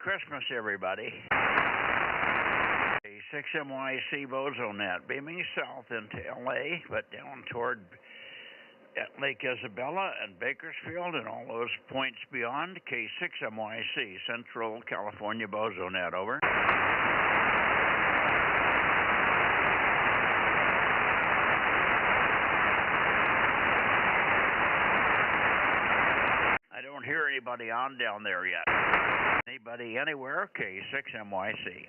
Christmas, everybody. 6MYC Bozo Net, beaming south into LA, but down toward Lake Isabella and Bakersfield and all those points beyond. K6MYC, Central California Bozo Net, over. I don't hear anybody on down there yet. Anybody anywhere? K6MYC.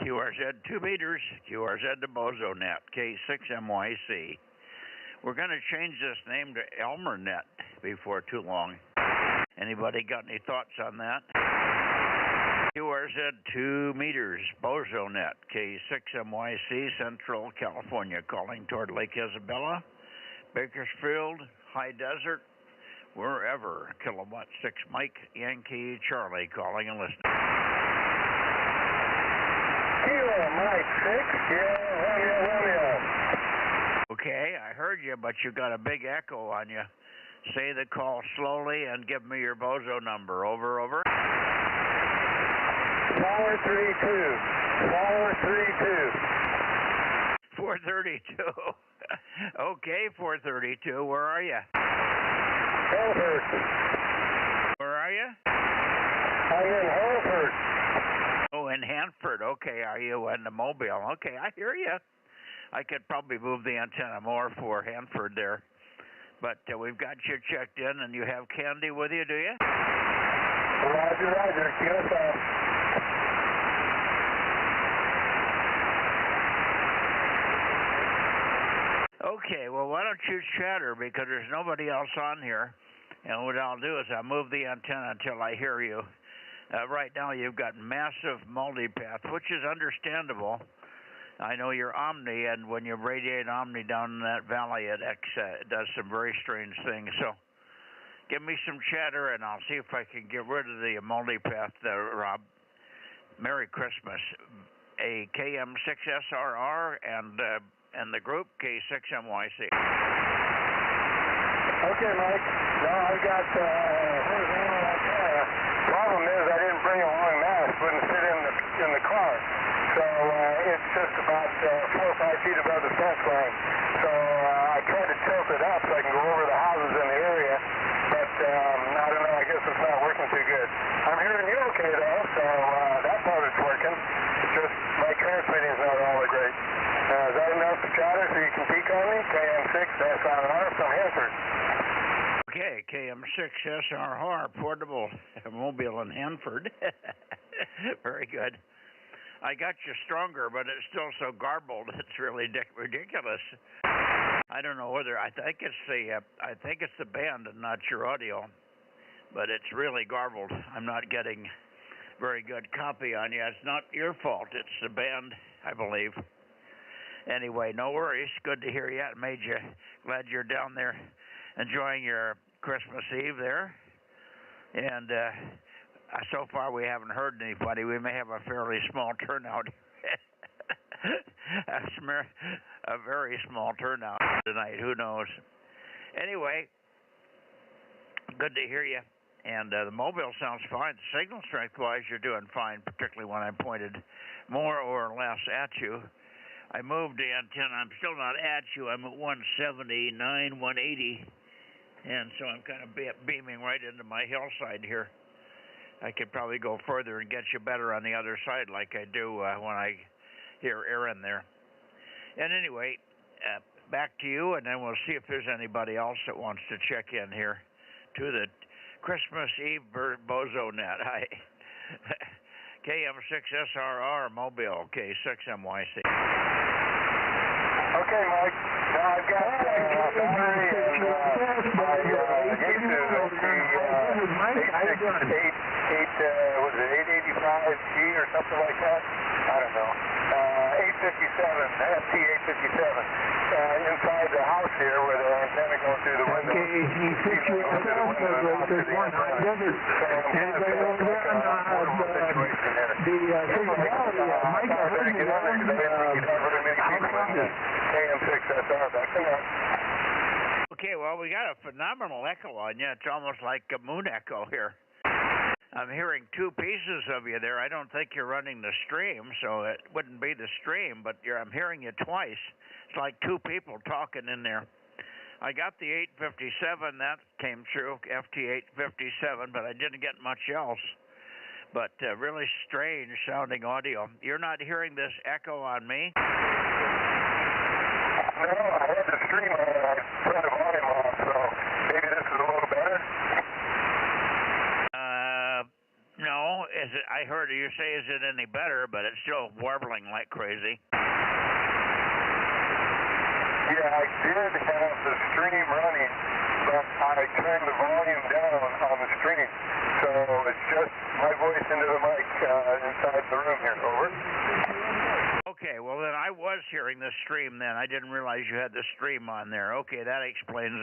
QRZ 2 meters, QRZ to Bozo Net, K6MYC. We're going to change this name to Elmer Net before too long. Anybody got any thoughts on that? QRZ 2 meters, Bozo Net, K6MYC, Central California, calling toward Lake Isabella, Bakersfield, High Desert, wherever. Kilowatt 6 Mike, Yankee, Charlie, calling and listening. Mike 6, Romeo. Okay, I heard you, but you got a big echo on you. Say the call slowly and give me your Bozo number. Over, over. 432. 432. Okay, 432. Where are you? Hanford. Where are you? I'm in Hanford. Oh, in Hanford. Okay, are you in the Mobile? Okay, I hear you. I could probably move the antenna more for Hanford there. But we've got you checked in, and you have candy with you, do you? Roger, roger. Yes, sir. Okay, well, why don't you chatter, because there's nobody else on here. And what I'll do is I'll move the antenna until I hear you. Right now you've got massive multipath, which is understandable. I know you're Omni, and when you radiate Omni down in that valley, it does some very strange things. So give me some chatter, and I'll see if I can get rid of the multipath there, Rob. Merry Christmas. A KM6SRR and the group K6MYC. Okay, Mike. No, I've got horizontal antenna. Problem is I didn't bring a long mast. Wouldn't fit in the car. So it's just about 4 or 5 feet above the fence line. So I tried to tilt it up so I can go over the houses in the area. But I don't know. I guess it's not working too good. I'm hearing you okay though, so that part is working. It's just my transmitting's not all that great. Is that enough to chatter so you can peek on me? KM6SRR from Hanford. Okay, KM6SRR, portable mobile in Hanford. Very good. I got you stronger, but it's still so garbled. It's really ridiculous. I don't know whether I think it's the band and not your audio, but it's really garbled. I'm not getting very good copy on you. It's not your fault. It's the band, I believe. Anyway, no worries. Good to hear you. It made you glad you're down there enjoying your Christmas Eve there. And so far we haven't heard anybody. We may have a fairly small turnout. A very small turnout tonight. Who knows? Anyway, good to hear you. And the mobile sounds fine. Signal strength-wise, you're doing fine, particularly when I pointed more or less at you. I moved the antenna. I'm still not at you. I'm at 179, 180. And so I'm kind of beaming right into my hillside here. I could probably go further and get you better on the other side like I do when I hear Aaron there. And anyway, back to you, and then we'll see if there's anybody else that wants to check in here to the Christmas Eve Bozo Net. Hi. KM6SRR Mobile, K6MYC. Okay, Mike. Now I've got battery and my YouTube, was it 885G or something like that? I don't know. 857, FT857, inside the house here where the antenna goes through the window. There's one high desert. Anybody over there on Mike, I heard you KM6SR, back to that. Okay, well, we got a phenomenal echo on you. It's almost like a moon echo here. I'm hearing two pieces of you there. I don't think you're running the stream, so it wouldn't be the stream, but I'm hearing you twice. It's like two people talking in there. I got the 857, that came true, FT857, but I didn't get much else. But really strange sounding audio. You're not hearing this echo on me? No, I had the stream on. I put the volume on, so maybe this is a little better. No, I heard you say, is it any better, but it's still warbling like crazy. Yeah, I did have the stream running, but I turned the volume down on the stream. So it's just my voice into the mic inside the room here. Over. Okay, well then I was hearing the stream then. I didn't realize you had the stream on there. Okay, that explains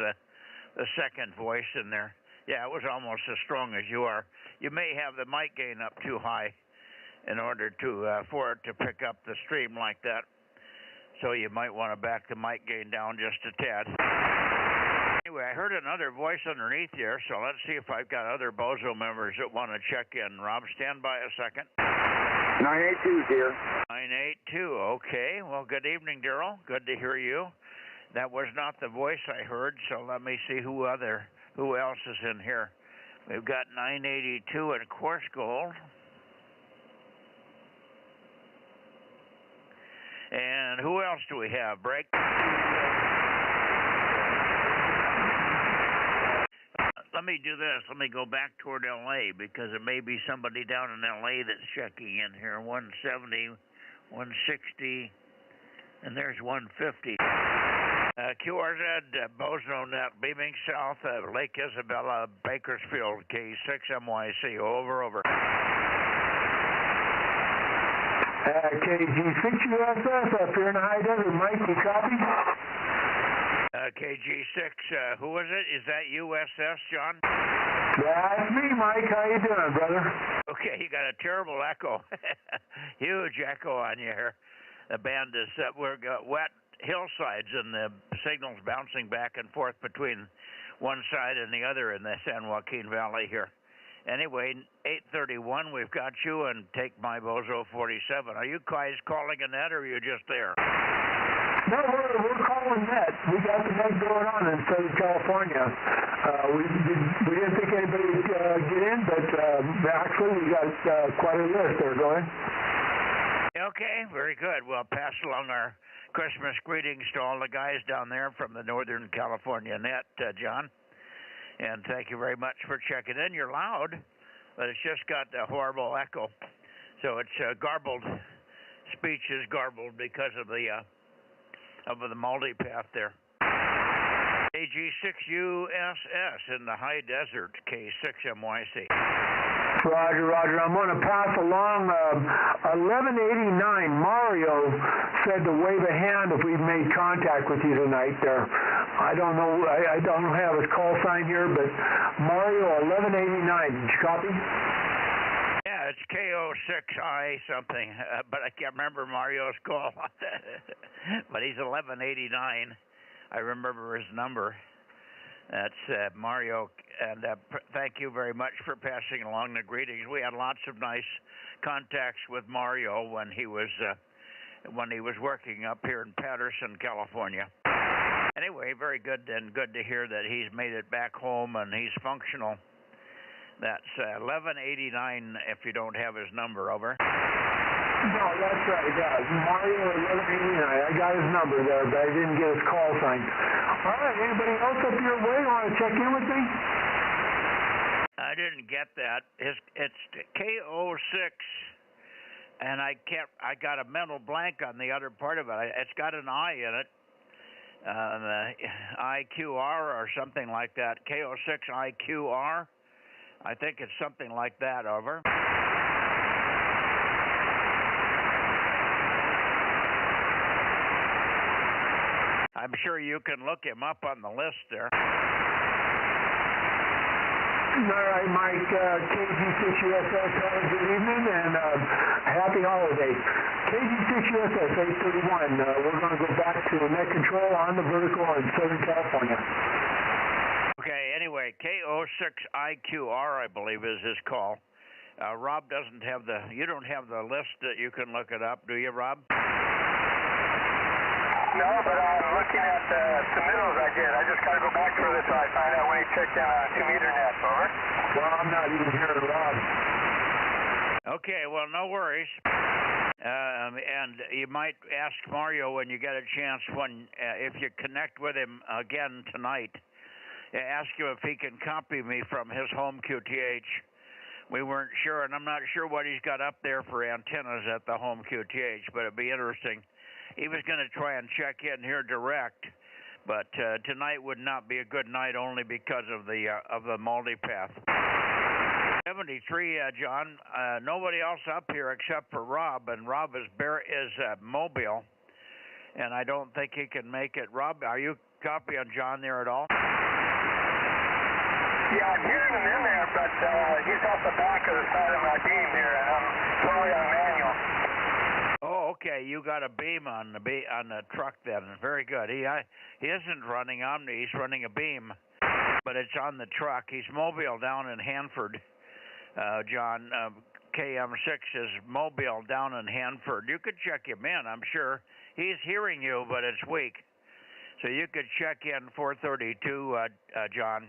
the second voice in there. Yeah, it was almost as strong as you are. You may have the mic gain up too high in order to for it to pick up the stream like that. So you might want to back the mic gain down just a tad. Anyway, I heard another voice underneath here, so let's see if I've got other Bozo members that want to check in. Rob, stand by a second. 982's here. 982, okay. Well, good evening, Daryl. Good to hear you. That was not the voice I heard, so let me see who else is in here. We've got 982 in coarse gold. And who else do we have? Break. Let me do this. Let me go back toward L.A. because there may be somebody down in L.A. that's checking in here. 170, 160, and there's 150. QRZ, Bozo Net, beaming south of Lake Isabella, Bakersfield, K6MYC. Over. KG6USS up here in the high desert. Mike, you copy? KG6, who is it? Is that USS, John? That's me, Mike. How you doing, brother? Okay, you got a terrible echo. Huge echo on you here. The band is, we've got wet hillsides and the signal's bouncing back and forth between one side and the other in the San Joaquin Valley here. Anyway, 831, we've got you, and take my Bozo 47. Are you guys calling a net, or are you just there? No, we're calling net. We got the net going on in Southern California. We didn't think anybody would get in, but actually we got quite a list there going. Okay, very good. Well, pass along our Christmas greetings to all the guys down there from the Northern California net, John. And thank you very much for checking in. You're loud, but it's just got a horrible echo. So it's garbled. Speech is garbled because of the multipath there. AG6USS in the high desert, K6MYC. Roger. I'm going to pass along 1189. Mario said to wave a hand if we've made contact with you tonight there. I don't know. I don't have his call sign here, but Mario 1189. Did you copy? Yeah, it's KO6I something, but I can't remember Mario's call. But he's 1189. I remember his number. That's Mario, and thank you very much for passing along the greetings. We had lots of nice contacts with Mario when he was when he was working up here in Patterson, California. Anyway, very good, and good to hear that he's made it back home and he's functional. That's 1189 if you don't have his number, over. No, that's right, yeah. Mario 1189. I got his number there, but I didn't get his call sign. All right, anybody else up your way want to check in with me? I didn't get that. It's K06, and I got a mental blank on the other part of it. It's got an I in it. The IQR or something like that. K06 IQR. I think it's something like that, over. I'm sure you can look him up on the list there. All right, Mike, KG6USS, have a good evening and happy holiday. KG6USS 831, we're going to go back to net control on the vertical in Southern California. Okay, anyway, K06IQR, I believe, is his call. Rob doesn't have you don't have the list that you can look it up, do you, Rob? No, but I'm looking at the submittals I did. I just got to go back further so I find out when he checked in on 2-meter net, over. Well, I'm not even hearing Rob. Okay, well, no worries. And you might ask Mario when you get a chance, if you connect with him again tonight, ask him if he can copy me from his home QTH. We weren't sure, and I'm not sure what he's got up there for antennas at the home QTH, but it'd be interesting. He was going to try and check in here direct, but tonight would not be a good night only because of the multipath. 73, John. Nobody else up here except for Rob, and Rob is mobile, and I don't think he can make it. Rob, are you copying John there at all? Yeah, I'm hearing him in there, but he's off the back of the side of my beam here, and I'm totally on manual. Oh, okay. You got a beam on the truck then. Very good. He isn't running Omni. He's running a beam, but it's on the truck. He's mobile down in Hanford. John, KM6 is mobile down in Hanford. You could check him in. I'm sure he's hearing you, but it's weak. So you could check in 432, John.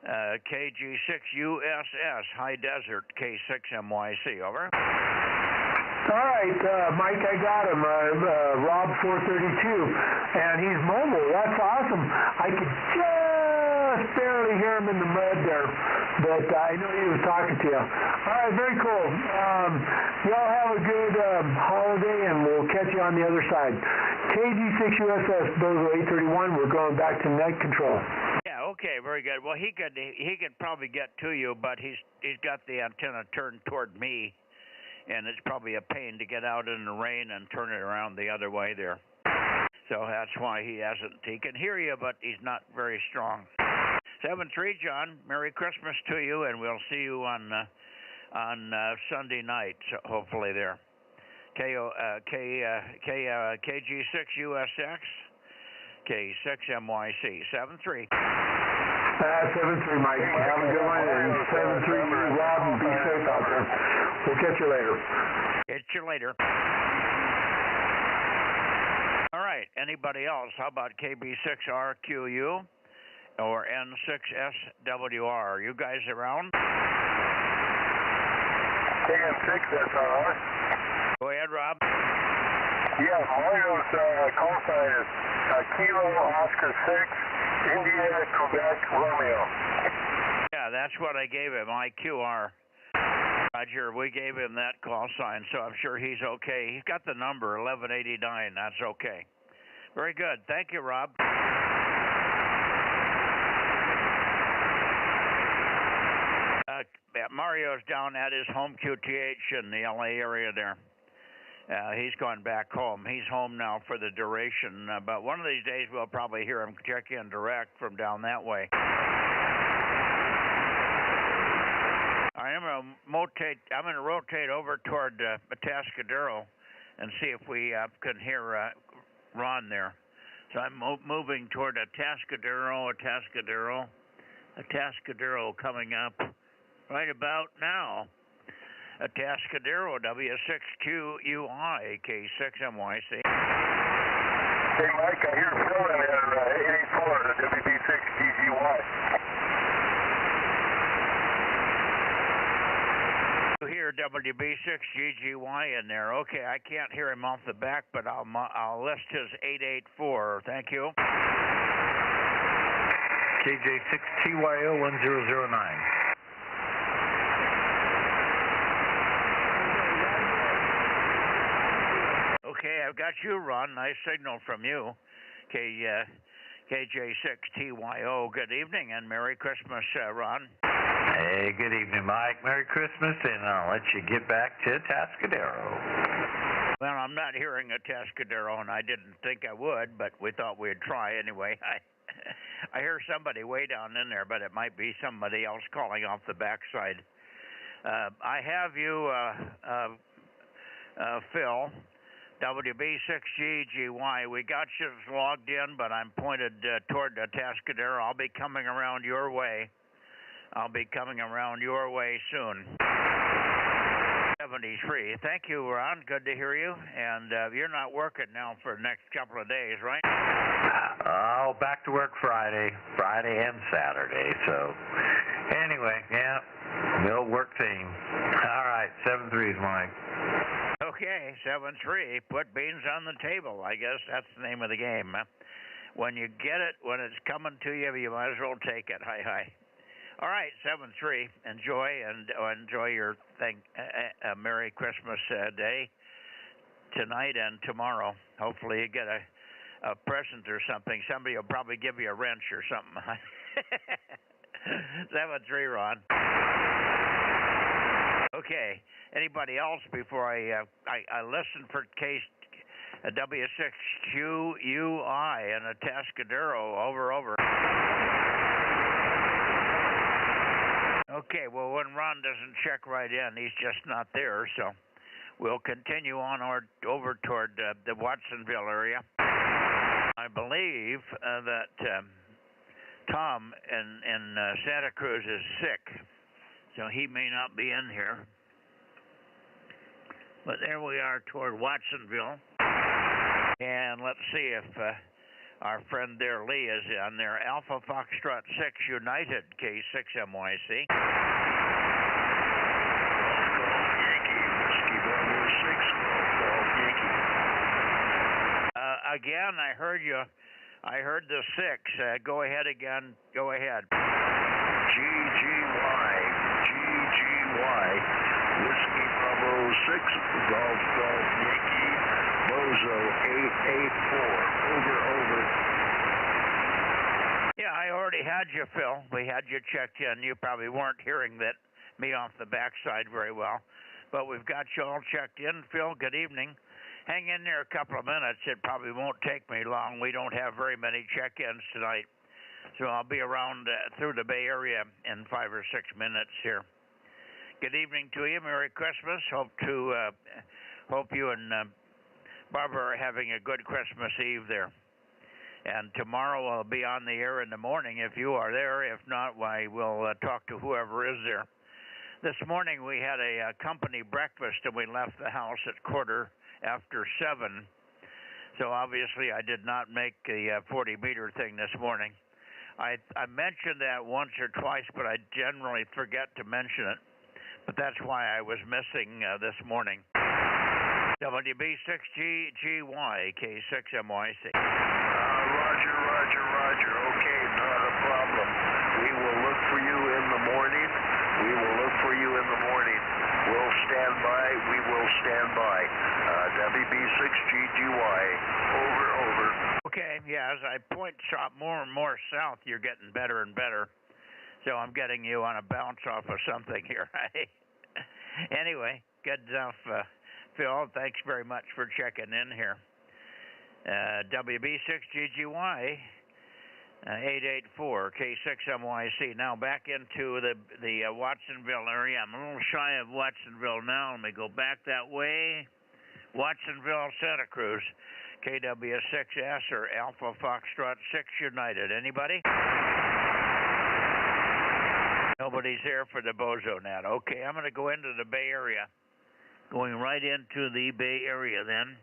KG6USS, High Desert, K6MYC, over. All right, Mike, I got him, Rob 432, and he's mobile. That's awesome. I could just barely hear him in the mud there, but I know he was talking to you. All right, very cool. Y'all have a good holiday, and we'll catch you on the other side. KG6USS, Bozo 831, we're going back to net control. Yeah, okay, very good. Well, he could probably get to you, but he's got the antenna turned toward me. And it's probably a pain to get out in the rain and turn it around the other way there. So that's why he can hear you, but he's not very strong. 7-3, John, Merry Christmas to you, and we'll see you on Sunday night, hopefully there. KG6USX, K6MYC, 7-3. 7-3, Mike. Have a good one, and 7-3, Rob, and be safe out there. We'll catch you later. Catch you later. All right, anybody else? How about KB6RQU or N6SWR? Are you guys around? KM6SR. Go ahead, Rob. Yeah, Mario's call sign is Kilo Oscar 6, India, Quebec, Romeo. Yeah, that's what I gave him, IQR. Roger, we gave him that call sign, so I'm sure he's okay. He's got the number, 1189. That's okay. Very good. Thank you, Rob. Mario's down at his home QTH in the LA area there. He's gone back home. He's home now for the duration, but one of these days we'll probably hear him check in direct from down that way. I'm going to rotate over toward Atascadero and see if we can hear Ron there. So I'm moving toward Atascadero coming up right about now. Atascadero, W6QUI, K6MYC. Hey, Mike, I hear Phil in there, 84, the WB6GGY. You hear WB6GGY in there. Okay, I can't hear him off the back, but I'll list his 884. Thank you. KJ6TYO1009. Okay, I've got you, Ron. Nice signal from you. KJ6TYO. Good evening and Merry Christmas, Ron. Hey, good evening, Mike. Merry Christmas, and I'll let you get back to Atascadero. Well, I'm not hearing Atascadero, and I didn't think I would, but we thought we'd try anyway. I hear somebody way down in there, but it might be somebody else calling off the backside. I have you, Phil, WB6GGY. We got you logged in, but I'm pointed toward Atascadero. I'll be coming around your way. I'll be coming around your way soon. 73. Thank you, Ron. Good to hear you. And you're not working now for the next couple of days, right? Oh, back to work Friday and Saturday. So, anyway, yeah, no work theme. All right, 7-3 is Mike. Okay, 7-3. Put beans on the table. I guess that's the name of the game. Huh? When you get it, when it's coming to you, you might as well take it. Hi. All right, 7-3. Enjoy your thing. Merry Christmas Day tonight and tomorrow. Hopefully you get a present or something. Somebody will probably give you a wrench or something. 7-3, Ron. Okay. Anybody else before I listen for case W6QUI and Atascadero. Over. Okay, well, when Ron doesn't check right in, he's just not there, so we'll continue on over toward the Watsonville area. I believe that Tom in Santa Cruz is sick, so he may not be in here. But there we are toward Watsonville, and let's see if our friend there, Lee, is on there. Alpha Foxtrot 6 United, K6MYC. Again, I heard you. I heard the 6. Go ahead again. Go ahead. GGY, Whiskey Bravo 6, Golf Yankee, Bozo 884. Over. Yeah, I already had you, Phil. We had you checked in. You probably weren't hearing me off the backside very well. But we've got you all checked in. Phil, good evening. Hang in there a couple of minutes. It probably won't take me long. We don't have very many check-ins tonight. So I'll be around through the Bay Area in 5 or 6 minutes here. Good evening to you. Merry Christmas. Hope you and Barbara are having a good Christmas Eve there. And tomorrow I'll be on the air in the morning if you are there. If not, we'll talk to whoever is there. This morning we had a company breakfast and we left the house at 7:15. So obviously I did not make the 40-meter thing this morning. I mentioned that once or twice, but I generally forget to mention it. But that's why I was missing this morning. WB6GGY, K6MYC. Roger. Okay, not a problem. We will look for you in the morning. We'll stand by. We will stand by. WB6GGY. Over. Okay, yeah, as I point shot more and more south, you're getting better and better. So I'm getting you on a bounce off of something here. Anyway, good enough, Phil. Thanks very much for checking in here. WB6GGY 884 K6MYC. Now back into the Watsonville area. I'm a little shy of Watsonville now. Let me go back that way. Watsonville, Santa Cruz. KW6S or Alpha Foxtrot 6 United. Anybody? Nobody's there for the Bozo Net. Okay, I'm going to go into the Bay Area. Going right into the Bay Area then.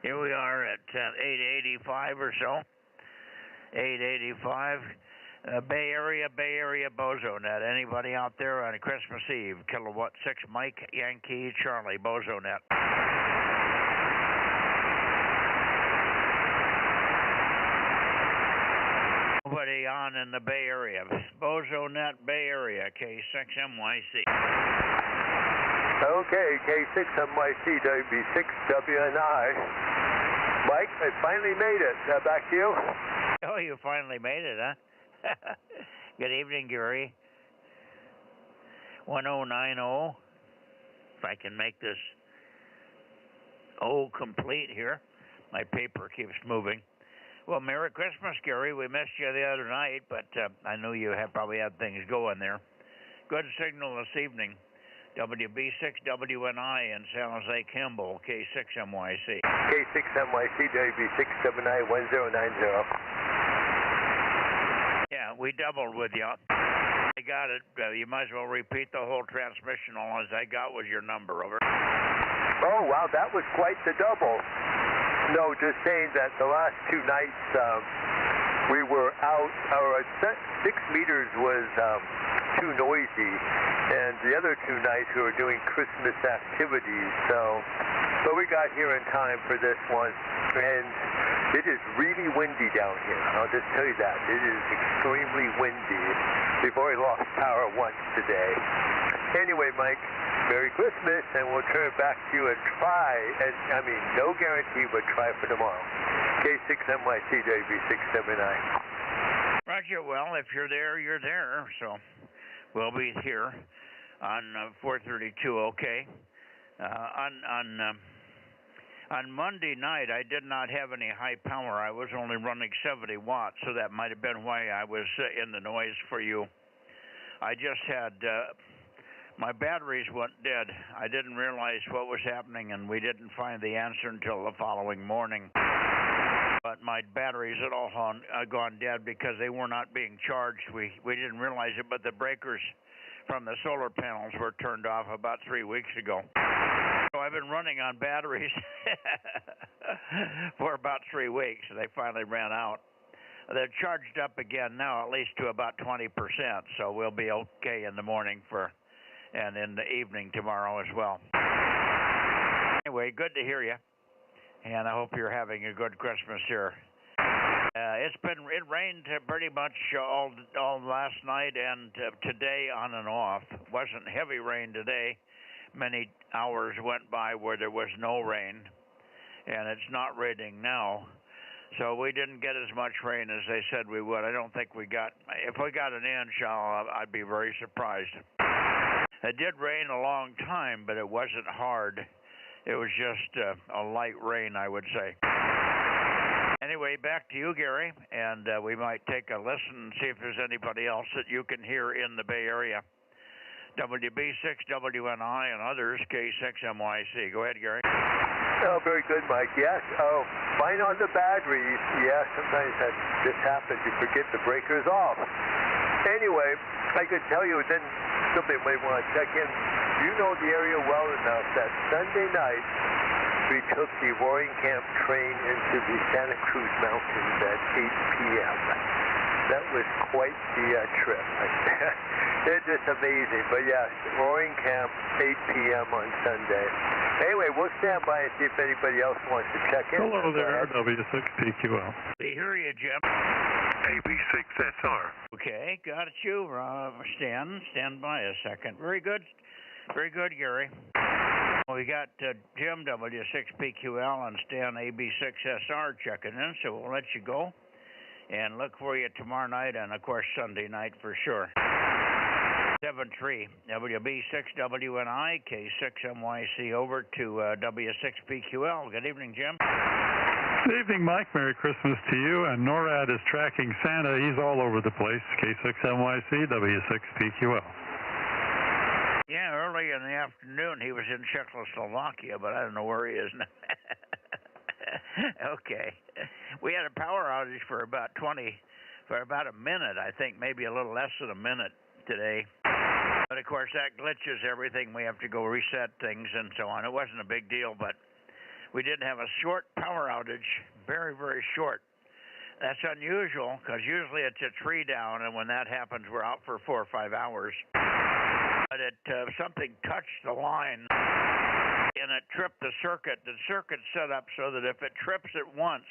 Here we are at 885 or so. 885. Bay Area Bozo Net. Anybody out there on Christmas Eve? Kilowatt 6 Mike Yankee Charlie Bozo Net. Nobody on in the Bay Area. Bozo Net Bay Area, K6MYC. Okay, K6MYC, WB6WNI. Mike, I finally made it. Back to you. Oh, you finally made it, huh? Good evening, Gary. 1090. If I can make this complete here. My paper keeps moving. Well, Merry Christmas, Gary. We missed you the other night, but I knew you probably had things going there. Good signal this evening. WB6WNI in San Jose Kimball, K6MYC. K6MYC, WB6WNI 1090. Yeah, we doubled with you. I got it. You might as well repeat the whole transmission. All I got was your number. Over. Oh, wow, that was quite the double. No, just saying that the last 2 nights we were out, our 6 meters was too noisy, and the other 2 nights we were doing Christmas activities, but we got here in time for this one, and it is really windy down here. I'll just tell you that. It is extremely windy. We've already lost power once today. Anyway, Mike, Merry Christmas, and we'll turn it back to you and try, no guarantee, but try for tomorrow. K6MYC, WB679. Roger, well, if you're there, you're there, so we'll be here on 432, okay. On Monday night, I did not have any high power. I was only running 70 watts, so that might have been why I was in the noise for you. I just had... my batteries went dead. I didn't realize what was happening, and we didn't find the answer until the following morning. But my batteries had all gone dead because they were not being charged. We didn't realize it, but the breakers from the solar panels were turned off about 3 weeks ago. So I've been running on batteries for about 3 weeks, and they finally ran out. They're charged up again now, at least to about 20%, so we'll be okay in the morning and in the evening tomorrow as well. Anyway, good to hear you, and I hope you're having a good Christmas here. It rained pretty much all last night and today on and off. Wasn't heavy rain today. Many hours went by where there was no rain, and it's not raining now. So we didn't get as much rain as they said we would. I don't think we got. If we got an inch, I'd be very surprised. It did rain a long time, but it wasn't hard. It was just a light rain, I would say. Anyway, back to you, Gary, and we might take a listen and see if there's anybody else that you can hear in the Bay Area. WB6WNI and others, K6MYC. Go ahead, Gary. Oh, very good, Mike. Yes. Oh, fine on the batteries. Yes, sometimes that just happens. You forget the breakers off. Anyway, I could tell you, then somebody might want to check in. You know the area well enough that Sunday night we took the Roaring Camp train into the Santa Cruz Mountains at 8 p.m. That was quite the trip. It's just amazing. But yes, Roaring Camp, 8 p.m. on Sunday. Anyway, we'll stand by and see if anybody else wants to check in. Hello there, W6PQL. We hear you, Jim. AB6SR. Okay, got you. Stand by a second. Very good. Very good, Gary. We got Jim, W6PQL, and Stan, AB6SR, checking in, so we'll let you go. And look for you tomorrow night and, of course, Sunday night for sure. 73 WB6WNI, K6MYC over to W6PQL. Good evening, Jim. Good evening, Mike. Merry Christmas to you. And NORAD is tracking Santa. He's all over the place. K6MYC, W6PQL. Yeah, early in the afternoon he was in Czechoslovakia, but I don't know where he is now. Okay. We had a power outage for about a minute, I think, maybe a little less than a minute today. But of course, that glitches everything. We have to go reset things and so on. It wasn't a big deal, but we did have a short power outage, very, very short. That's unusual because usually it's a tree down, and when that happens, we're out for 4 or 5 hours. But something touched the line, and it tripped the circuit. The circuit's set up so that if it trips it once,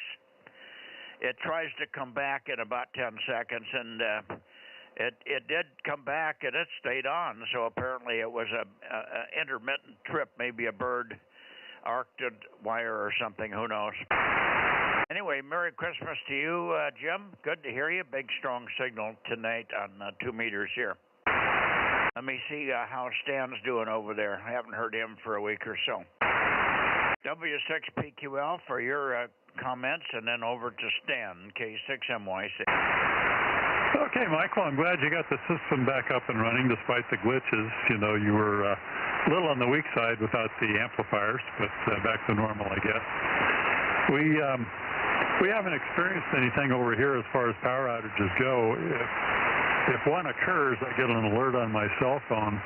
it tries to come back in about 10 seconds, and it did come back, and it stayed on. So apparently it was a intermittent trip, maybe a bird arced wire or something, who knows. Anyway, Merry Christmas to you, Jim. Good to hear you. Big, strong signal tonight on 2 meters here. Let me see how Stan's doing over there. I haven't heard him for a week or so. W6PQL for your comments, and then over to Stan, K6MYC. Okay, Michael, I'm glad you got the system back up and running despite the glitches. You know, you were a little on the weak side without the amplifiers, but back to normal, I guess. We haven't experienced anything over here as far as power outages go. If one occurs, I get an alert on my cell phone,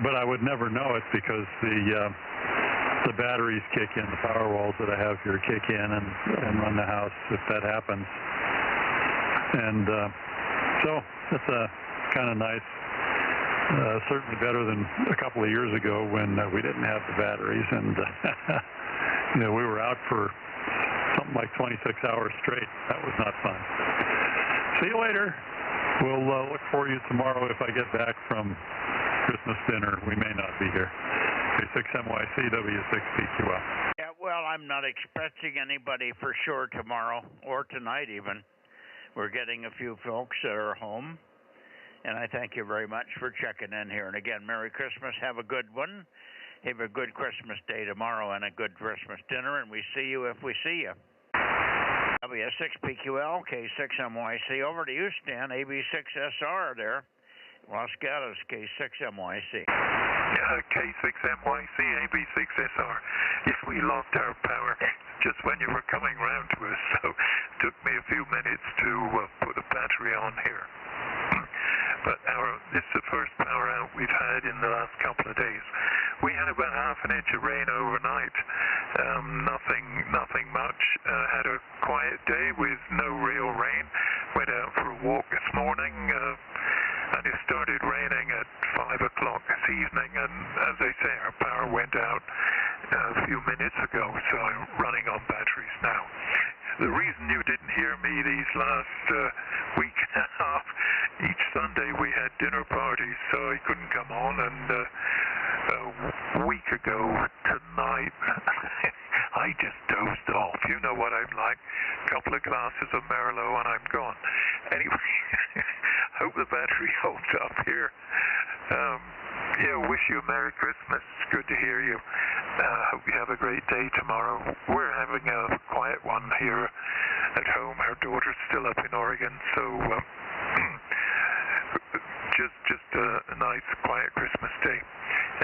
but I would never know it because the batteries kick in, the power walls that I have here kick in and run the house if that happens. And so it's kind of nice. Certainly better than a couple of years ago when we didn't have the batteries, and you know, we were out for something like 26 hours straight. That was not fun. See you later. We'll look for you tomorrow if I get back from Christmas dinner. We may not be here. K6MYC, W6PQL. Yeah, well, I'm not expecting anybody for sure tomorrow or tonight even. We're getting a few folks that are home, and I thank you very much for checking in here. And again, Merry Christmas. Have a good one. Have a good Christmas day tomorrow and a good Christmas dinner, and we see you if we see you. W6PQL, K6MYC. Over to you, Stan, AB6SR there. Los Gatos, K6MYC. K6MYC, AB6SR. Yes, we lost our power just when you were coming round to us, so it took me a few minutes to put a battery on here. But this is the first power out we've had in the last couple of days. We had about half an inch of rain overnight. Nothing much. Had a quiet day with no real rain. Went out for a walk this morning, and it started raining at 5 o'clock this evening. And as I say, our power went out a few minutes ago, so I'm running on batteries now. The reason you didn't hear me these last week and a half, each Sunday we had dinner parties, so I couldn't come on, and a week ago tonight, I just dozed off. You know what I'm like. A couple of glasses of Merlot and I'm gone. Anyway, hope the battery holds up here. Wish you a Merry Christmas. Good to hear you. Hope you have a great day tomorrow. We're having a quiet one here at home. Our daughter's still up in Oregon, so just a nice, quiet Christmas day.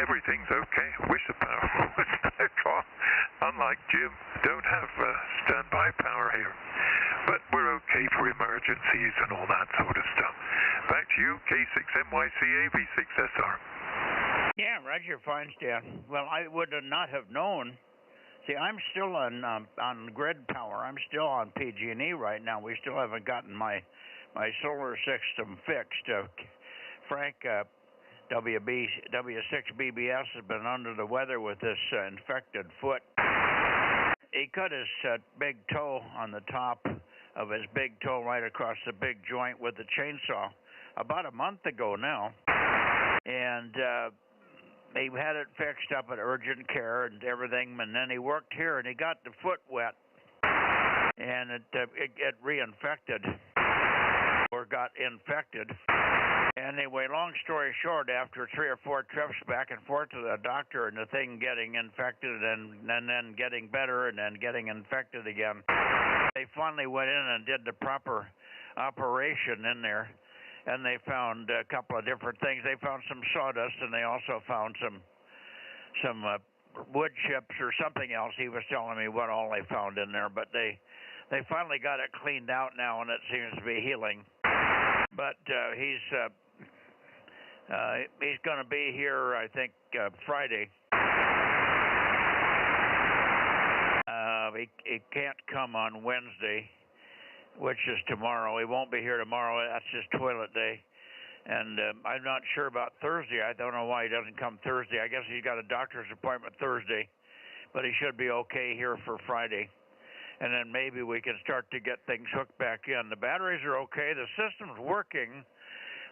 Everything's okay. Wish the power was back on. Unlike Jim, don't have standby power here. But we're okay for emergencies and all that sort of stuff. Back to you, K6MYC, AB6SR. Yeah, Roger, fine, Stan. Well, I would not have known. See, I'm still on grid power. I'm still on PG&E right now. We still haven't gotten my solar system fixed. Frank, W6BBS has been under the weather with this infected foot. He cut his big toe on the top of his big toe right across the big joint with the chainsaw about a month ago now. And he had it fixed up at urgent care and everything, and then he worked here and he got the foot wet, and it reinfected or got infected. Anyway, long story short, after 3 or 4 trips back and forth to the doctor and the thing getting infected and then getting better and then getting infected again, they finally went in and did the proper operation in there. And they found a couple of different things. They found some sawdust, and they also found some wood chips or something else. He was telling me what all they found in there, but they finally got it cleaned out now, and it seems to be healing. But he's He's going to be here, I think, Friday. He can't come on Wednesday, which is tomorrow. He won't be here tomorrow. That's his toilet day. And I'm not sure about Thursday. I don't know why he doesn't come Thursday. I guess he's got a doctor's appointment Thursday, but he should be okay here for Friday. And then maybe we can start to get things hooked back in. The batteries are okay. The system's working.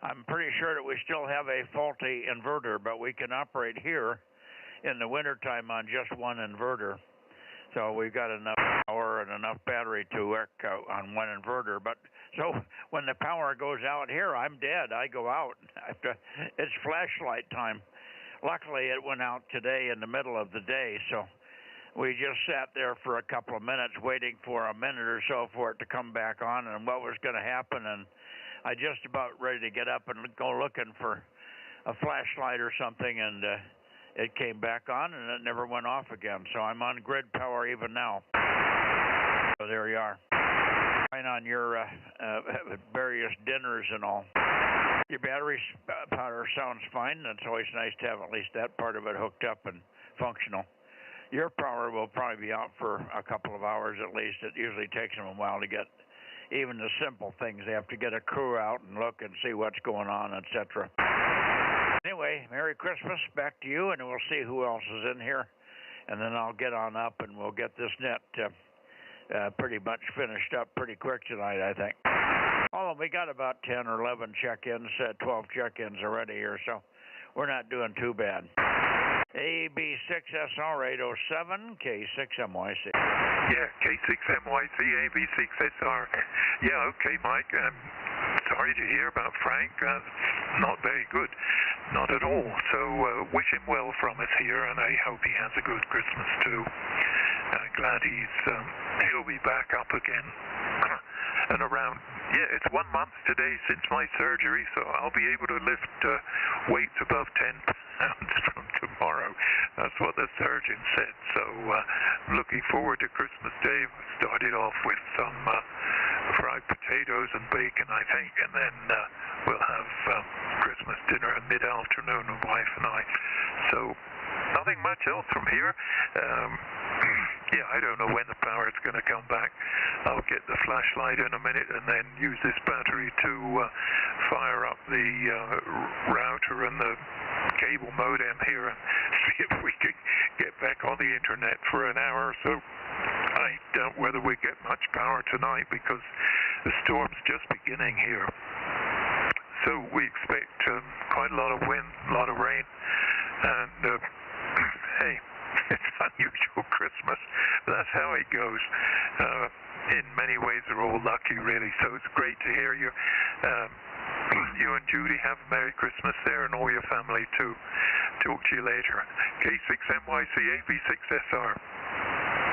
I'm pretty sure that we still have a faulty inverter, but we can operate here in the wintertime on just one inverter. So we've got enough power and enough battery to work on one inverter. But so when the power goes out here, I'm dead. I go out. It's flashlight time. Luckily, it went out today in the middle of the day, so we just sat there for a couple of minutes waiting for a minute or so for it to come back on and what was going to happen. And I just about ready to get up and go looking for a flashlight or something, and it came back on and it never went off again. So I'm on grid power even now. So there you are. Fine on your various dinners and all. Your battery power sounds fine. It's always nice to have at least that part of it hooked up and functional. Your power will probably be out for a couple of hours at least. It usually takes them a while to get even the simple things. They have to get a crew out and look and see what's going on, etc. Anyway, Merry Christmas back to you, and we'll see who else is in here. And then I'll get on up and we'll get this net pretty much finished up pretty quick tonight, I think. Although we got about 10 or 11 check-ins, 12 check-ins already here, so we're not doing too bad. AB6SR 807, K6MYC. Yeah, K6MYC, AB6SR. Yeah, okay, Mike. Sorry to hear about Frank. Not very good. Not at all. So wish him well from us here, and I hope he has a good Christmas too. Glad he'll be back up again and around. Yeah, it's 1 month today since my surgery, so I'll be able to lift weights above 10 pounds from tomorrow. That's what the surgeon said. So looking forward to Christmas Day. We started off with some fried potatoes and bacon, I think, and then we'll have Christmas dinner at mid-afternoon, my wife and I. So nothing much else from here. Yeah, I don't know when the power is going to come back. I'll get the flashlight in a minute and then use this battery to fire up the router and the cable modem here and see if we can get back on the internet for an hour or so. I doubt whether we get much power tonight because the storm's just beginning here. So we expect quite a lot of wind, a lot of rain, and hey, it's unusual Christmas. That's how it goes. In many ways, they're all lucky, really. So it's great to hear you. You and Judy have a Merry Christmas there, and all your family too. Talk to you later. K6MYC AB6SR.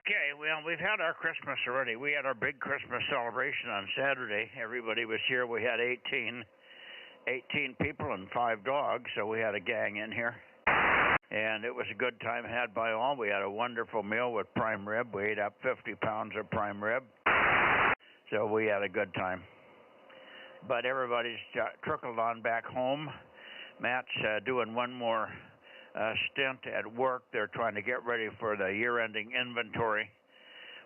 Okay, well, we've had our Christmas already. We had our big Christmas celebration on Saturday. Everybody was here. We had 18 people and 5 dogs, so we had a gang in here. And it was a good time had by all. We had a wonderful meal with prime rib. We ate up 50 pounds of prime rib. So we had a good time. But everybody's trickled on back home. Matt's doing one more stint at work. They're trying to get ready for the year-ending inventory.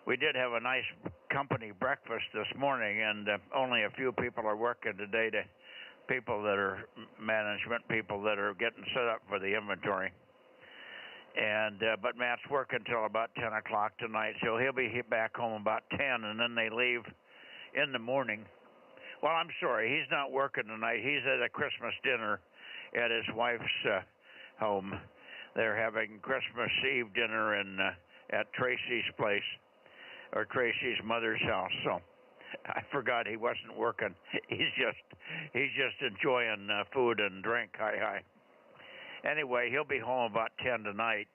We did have a nice company breakfast this morning, and only a few people are working today. People that are management people that are getting set up for the inventory. And but Matt's working till about 10 o'clock tonight, so he'll be back home about 10, and then they leave in the morning. Well, I'm sorry, he's not working tonight. He's at a Christmas dinner at his wife's home. They're having Christmas Eve dinner at Tracy's place, or Tracy's mother's house. So I forgot he wasn't working. He's just enjoying food and drink. Hi. Anyway, he'll be home about 10 tonight,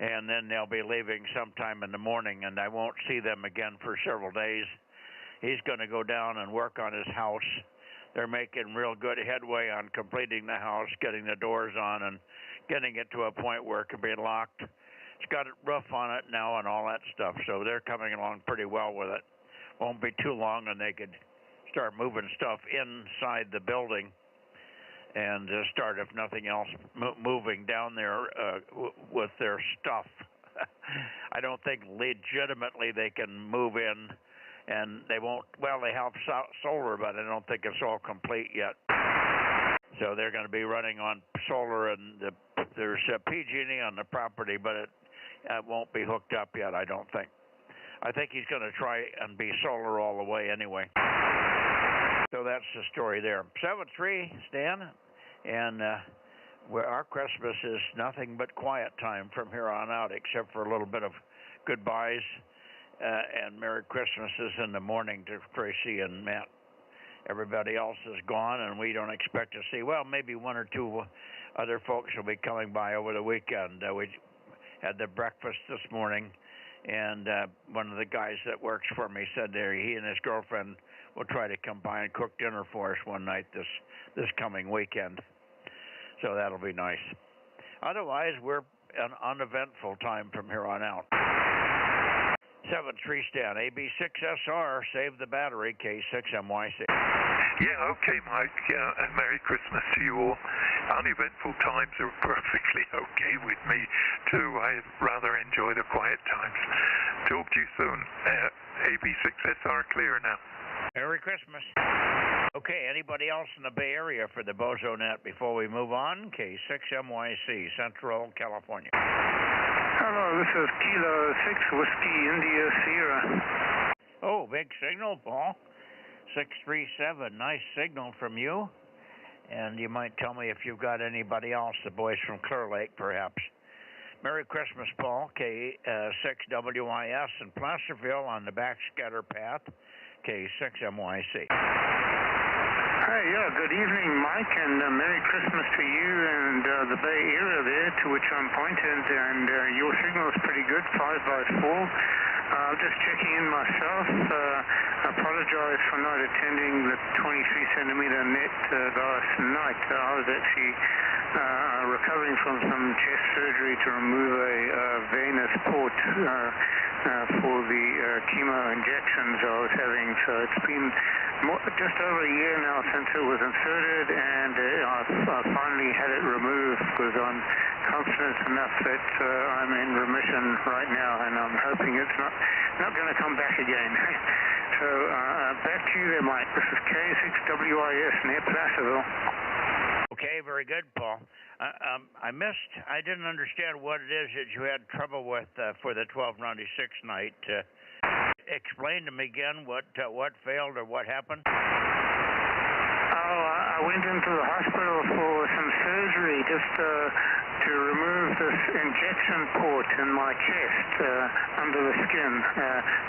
and then they'll be leaving sometime in the morning, and I won't see them again for several days. He's going to go down and work on his house. They're making real good headway on completing the house, getting the doors on, and getting it to a point where it can be locked. It's got a roof on it now and all that stuff, so they're coming along pretty well with it. Won't be too long, and they could start moving stuff inside the building. and start, if nothing else, moving down there with their stuff. I don't think legitimately they can move in, and they won't. Well, they have solar, but I don't think it's all complete yet. So they're going to be running on solar, and there's PG&E on the property, but it won't be hooked up yet, I don't think. I think he's going to try and be solar all the way anyway. So that's the story there. 7-3, Stan, and our Christmas is nothing but quiet time from here on out, except for a little bit of goodbyes and Merry Christmases in the morning to Tracy and Matt. Everybody else is gone, and we don't expect to see, well, maybe one or two other folks will be coming by over the weekend. We had the breakfast this morning, and one of the guys that works for me said there he and his girlfriend will try to come by and cook dinner for us one night this coming weekend. So that'll be nice. Otherwise, we're an uneventful time from here on out. 7-3 Stan, AB6SR, save the battery, K6MYC. Yeah, okay, Mike, and Merry Christmas to you all. Uneventful times are perfectly okay with me, too. I rather enjoy the quiet times. Talk to you soon. AB6SR clear now. Merry Christmas. Okay, anybody else in the Bay Area for the Bozo Net before we move on? K6MYC, Central California. Hello, this is Kilo 6 Whiskey India Sierra. Oh, big signal, Paul. 637, nice signal from you. And you might tell me if you've got anybody else, the boys from Clear Lake, perhaps. Merry Christmas, Paul. K6WIS in Placerville on the backscatter path. K6MYC. Hi, yeah, good evening, Mike, and Merry Christmas to you and the Bay Area there to which I'm pointed, and your signal is pretty good, 5x4. Just checking in myself. Apologize for not attending the 23-centimeter net last night. I was actually recovering from some chest surgery to remove a venous port for the chemo injections I was having. So it's been just over a year now since it was inserted, and I finally had it removed because I'm confident enough that I'm in remission right now, and I'm hoping it's not going to come back again. So back to you there, Mike. This is K6WIS near Placerville. Okay, very good, Paul. I didn't understand what it is that you had trouble with for the 1296 night. Explain to me again what failed or what happened. I went into the hospital for some surgery just to remove this injection port in my chest under the skin.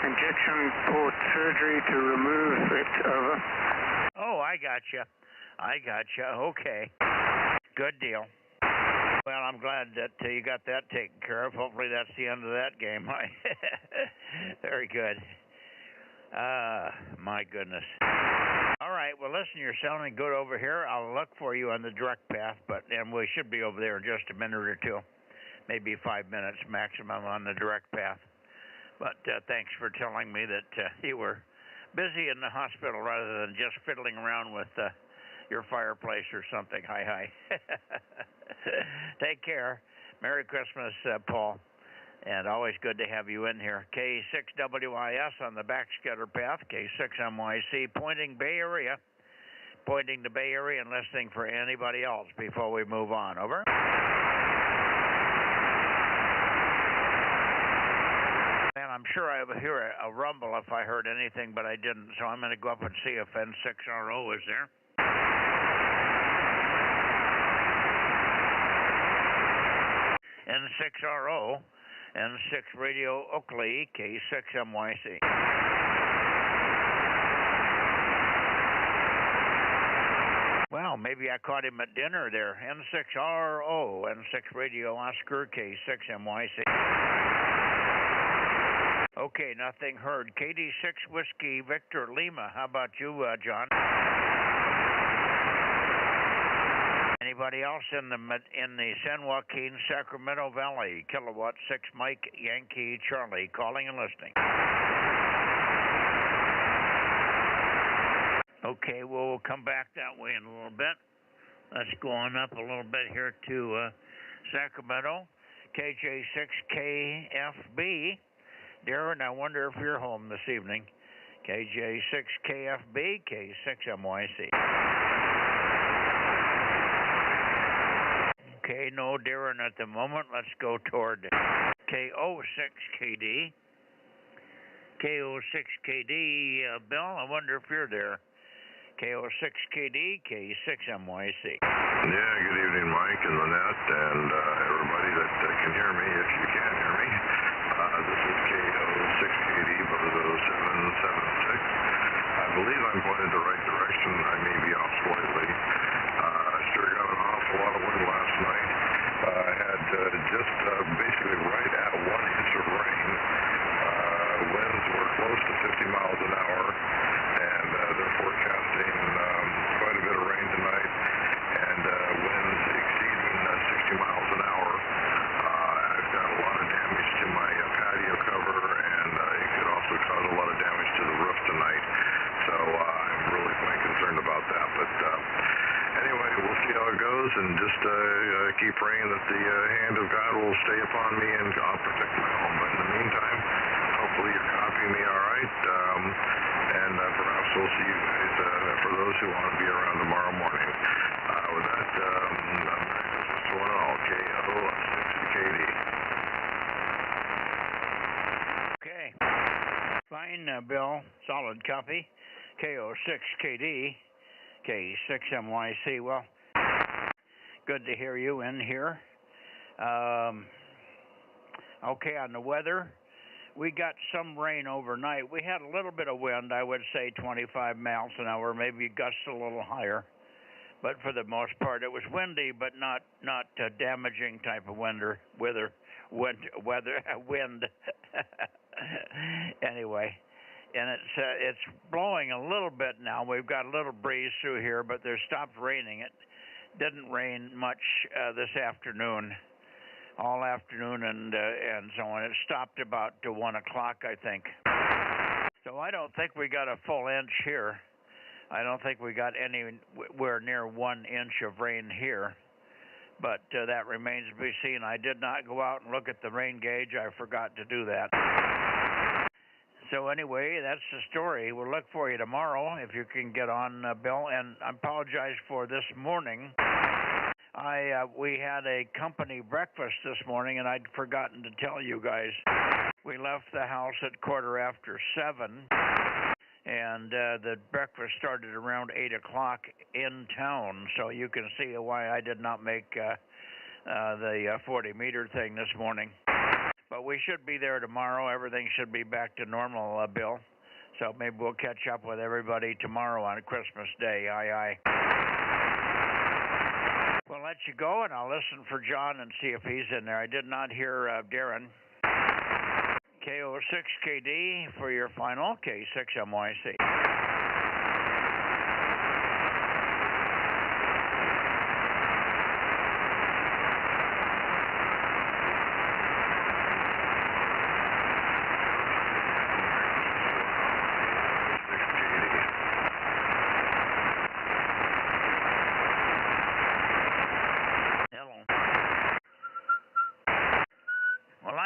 Injection port surgery to remove it over. Oh, I gotcha. Okay. Good deal. Well, I'm glad that you got that taken care of. Hopefully that's the end of that game. Very good. My goodness. All right, well, listen, you're sounding good over here. I'll look for you on the direct path, and we should be over there in just a minute or two, maybe 5 minutes maximum on the direct path. But thanks for telling me that you were busy in the hospital rather than just fiddling around with your fireplace or something. Hi. Take care. Merry Christmas, Paul. And always good to have you in here. K6WIS on the backscatter path, K6MYC, pointing Bay Area and listening for anybody else before we move on. Over. And I'm sure I would hear a rumble if I heard anything, but I didn't, so I'm going to go up and see if N6RO is there. N6RO. N6 Radio Oakley, K6MYC. Well, maybe I caught him at dinner there. N6RO, N6 Radio Oscar, K6MYC. Okay, nothing heard. KD6 Whiskey Victor Lima. How about you, John? Anybody else in the San Joaquin, Sacramento Valley? Kilowatt 6 Mike Yankee Charlie calling and listening. Okay, we'll come back that way in a little bit. Let's go on up a little bit here to Sacramento, KJ6KFB. Darren, I wonder if you're home this evening. KJ6KFB, K6MYC. Okay, no Darren at the moment. Let's go toward KO6KD. KO6KD, Bill, I wonder if you're there. KO6KD, K6MYC. Yeah, good evening, Mike and Lynette, and everybody that can hear me, if you can hear me. This is KO6KD, Bozo 776. I believe I'm pointed the right direction. I may be off slightly. Sure got an awful lot of wind last night. I had just basically right at 1 inch of rain. Winds were close to 50 miles an hour, and they're forecasting quite a bit of rain tonight, and winds exceeding 60 miles an hour. I've got a lot of damage to my patio cover, and it could also cause a lot of damage to the roof tonight. So I'm really quite concerned about that. But anyway, we'll see how it goes, and just keep praying that the hand of God will stay upon me and I'll protect my home. But in the meantime, hopefully you're copying me all right, and perhaps we'll see you guys for those who want to be around tomorrow morning. With that, Merry Christmas to one and all. KO6KD. Okay. Fine, Bill. Solid copy. KO6KD, K6MYC. Well, good to hear you in here. Okay, on the weather, we got some rain overnight. We had a little bit of wind, I would say 25 miles an hour, maybe gusts a little higher. But for the most part, it was windy, but not damaging type of wind. Anyway, and it's blowing a little bit now. We've got a little breeze through here, but there's stopped raining. It didn't rain much this afternoon, all afternoon, and so on. It stopped about to 1 o'clock, I think. So I don't think we got a full inch here. I don't think we got anywhere near 1 inch of rain here, but that remains to be seen. I did not go out and look at the rain gauge. I forgot to do that. So anyway, that's the story. We'll look for you tomorrow if you can get on, Bill. And I apologize for this morning. We had a company breakfast this morning, and I'd forgotten to tell you guys. We left the house at 7:15, and the breakfast started around 8 o'clock in town. So you can see why I did not make the 40-meter thing this morning. But we should be there tomorrow. Everything should be back to normal, Bill. So maybe we'll catch up with everybody tomorrow on Christmas Day. Aye, aye. We'll let you go, and I'll listen for John and see if he's in there. I did not hear Darren. KO6KD for your final, K6MYC.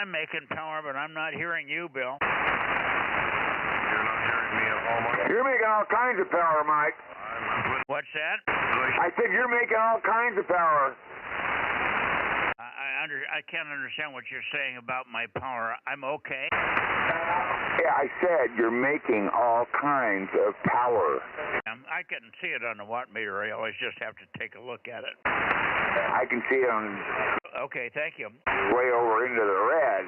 I'm making power, but I'm not hearing you, Bill. You're not hearing me at all, Mike? You're making all kinds of power, Mike. What's that? I said you're making all kinds of power. I can't understand what you're saying about my power. I'm okay. Yeah, I said you're making all kinds of power. I can see it on the watt meter. I always just have to take a look at it. I can see it on... Okay, thank you. Way over into the red.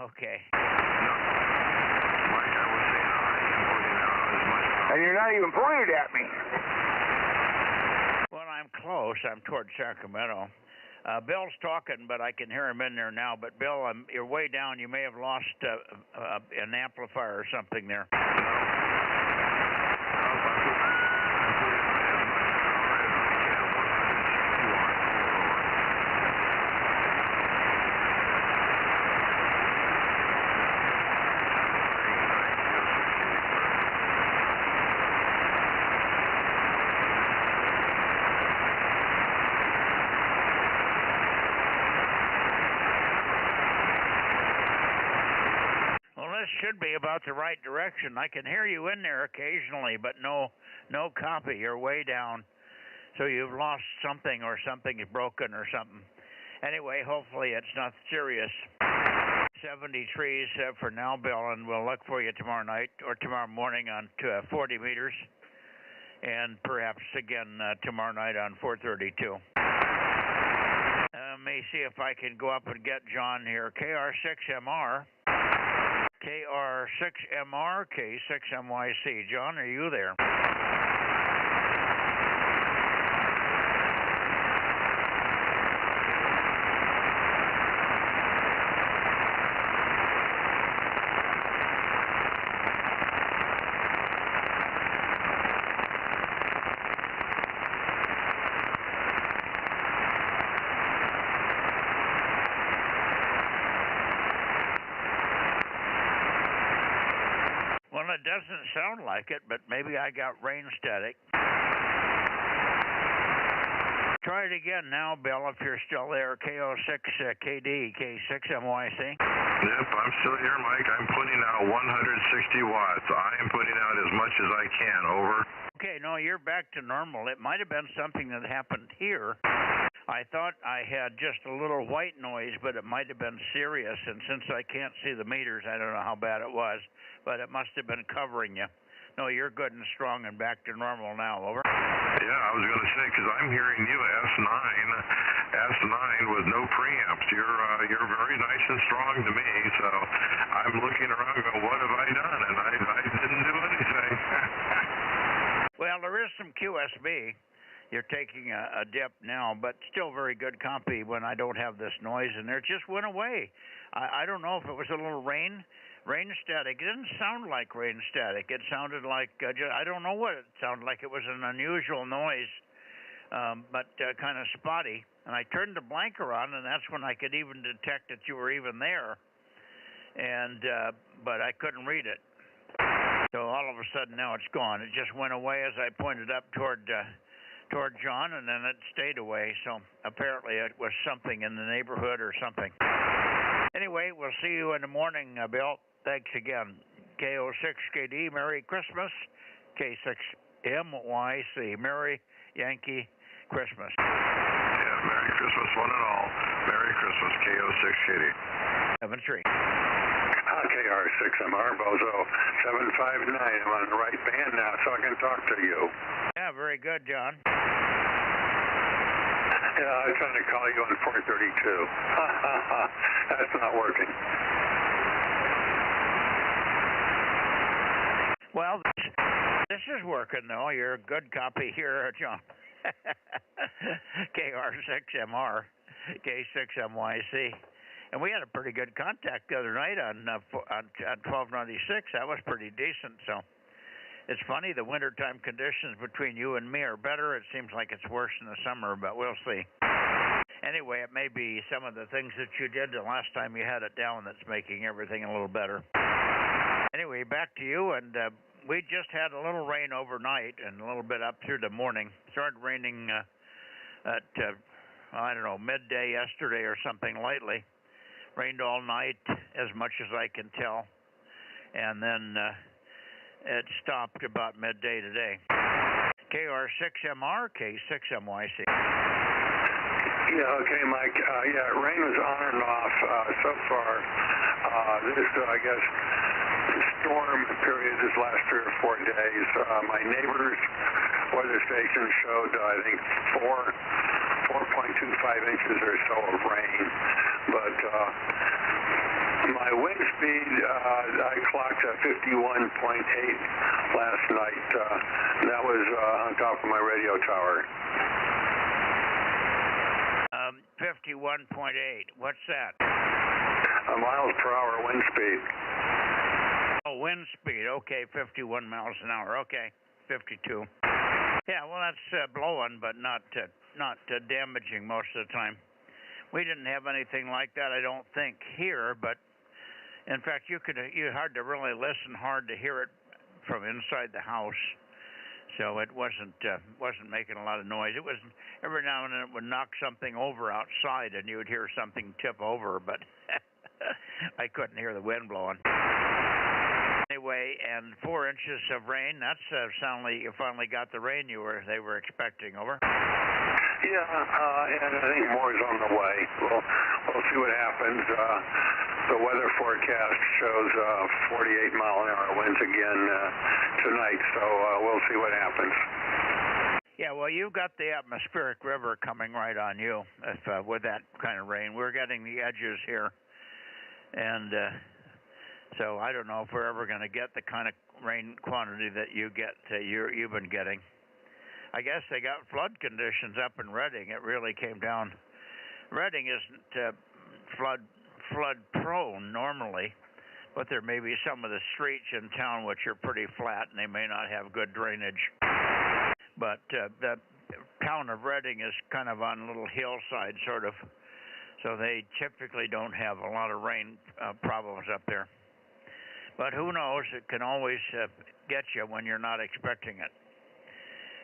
Okay. Mike, I was saying I am putting out as much power. And you're not even pointed at me. Well, I'm close. I'm toward Sacramento. Bill's talking, but I can hear him in there now. But, Bill, you're way down. You may have lost an amplifier or something there. this should be about the right direction. I can hear you in there occasionally, but no copy. You're way down. So you've lost something, or something is broken or something. Anyway, hopefully it's not serious. 70 trees for now, Bill, and we'll look for you tomorrow night or tomorrow morning on 40 meters, and perhaps again tomorrow night on 432. Let me see if I can go up and get John here. KR6MR. KR6MR, K6MYC. John, are you there? Well, it doesn't sound like it, but maybe I got rain static. Try it again now, Bill, if you're still there. KO6KD, K6MYC. Yep, I'm still here, Mike. I'm putting out 160 watts. I am putting out as much as I can. Over. Okay, no, you're back to normal. It might have been something that happened here. I thought I had just a little white noise, but it might have been serious, and since I can't see the meters, I don't know how bad it was, but it must have been covering you. No, you're good and strong and back to normal now. Over. Yeah, I was going to say, because I'm hearing you S9 with no preamps. You're very nice and strong to me, so I'm looking around going, what have I done? And I didn't do anything. Well, there is some QSB. You're taking a dip now, but still very good copy when I don't have this noise in there. It just went away. I don't know if it was a little rain static. It didn't sound like rain static. It sounded like, I don't know what it sounded like. It was an unusual noise, but kind of spotty. And I turned the blanker on, and that's when I could even detect that you were even there. And but I couldn't read it. So all of a sudden now it's gone. It just went away as I pointed up toward John, and then it stayed away. So apparently it was something in the neighborhood or something. Anyway, we'll see you in the morning, Bill. Thanks again. KO6KD, Merry Christmas. K6MYC, Merry Yankee Christmas. Yeah, Merry Christmas, one and all. Merry Christmas, KO6KD. 7-3. KR6MR, Bozo 759. I'm on the right band now, so I can talk to you. Yeah, very good, John. Yeah, I was trying to call you on 432. That's not working. Well, this is working, though. You're a good copy here, John. KR6MR, K6MYC. And we had a pretty good contact the other night on 1296. That was pretty decent. So it's funny, the wintertime conditions between you and me are better. It seems like it's worse in the summer, but we'll see. Anyway, it may be some of the things that you did the last time you had it down that's making everything a little better. Anyway, back to you. And we just had a little rain overnight and a little bit up through the morning. It started raining at, I don't know, midday yesterday or something lightly. Rained all night, as much as I can tell, and then it stopped about midday today. KR6MR, K6MYC. Yeah, okay, Mike. Rain was on and off so far. This, I guess, storm period this last 3 or 4 days. My neighbor's weather station showed, I think, 4.25 inches or so of rain. But my wind speed, I clocked at 51.8 last night. That was on top of my radio tower. 51.8. What's that? Miles per hour wind speed. Oh, wind speed. Okay, 51 miles an hour. Okay, 52. Yeah, well, that's blowing, but not damaging most of the time. We didn't have anything like that, I don't think, here. But in fact, you hard to really listen hard to hear it from inside the house. So it wasn't making a lot of noise. It was every now and then it would knock something over outside, and you would hear something tip over, but I couldn't hear the wind blowing. Anyway, and 4 inches of rain. That's sound like you finally got the rain they were expecting. Over. Yeah, and I think more is on the way. We'll see what happens. The weather forecast shows 48-mile-an-hour winds again tonight, so we'll see what happens. Yeah, well, you've got the atmospheric river coming right on you with that kind of rain. We're getting the edges here, and so I don't know if we're ever going to get the kind of rain quantity that you've been getting. I guess they got flood conditions up in Redding. It really came down. Redding isn't flood prone normally, but there may be some of the streets in town which are pretty flat and they may not have good drainage. But the town of Redding is kind of on a little hillside, sort of, so they typically don't have a lot of rain problems up there. But who knows? It can always get you when you're not expecting it.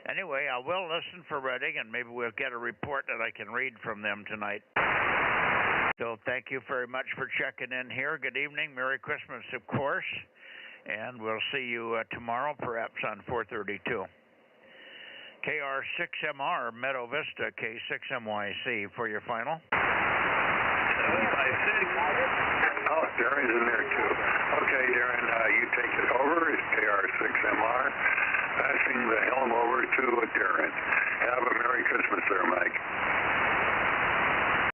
Anyway, I will listen for Redding, and maybe we'll get a report that I can read from them tonight. So thank you very much for checking in here. Good evening. Merry Christmas, of course. And we'll see you tomorrow, perhaps on 432. KR6MR, Meadow Vista, K6MYC for your final. 756. Oh, Darren's in there too. Okay, Darren, you take it over. It's KR6MR. Passing the helm over to Darren. Have a Merry Christmas there, Mike.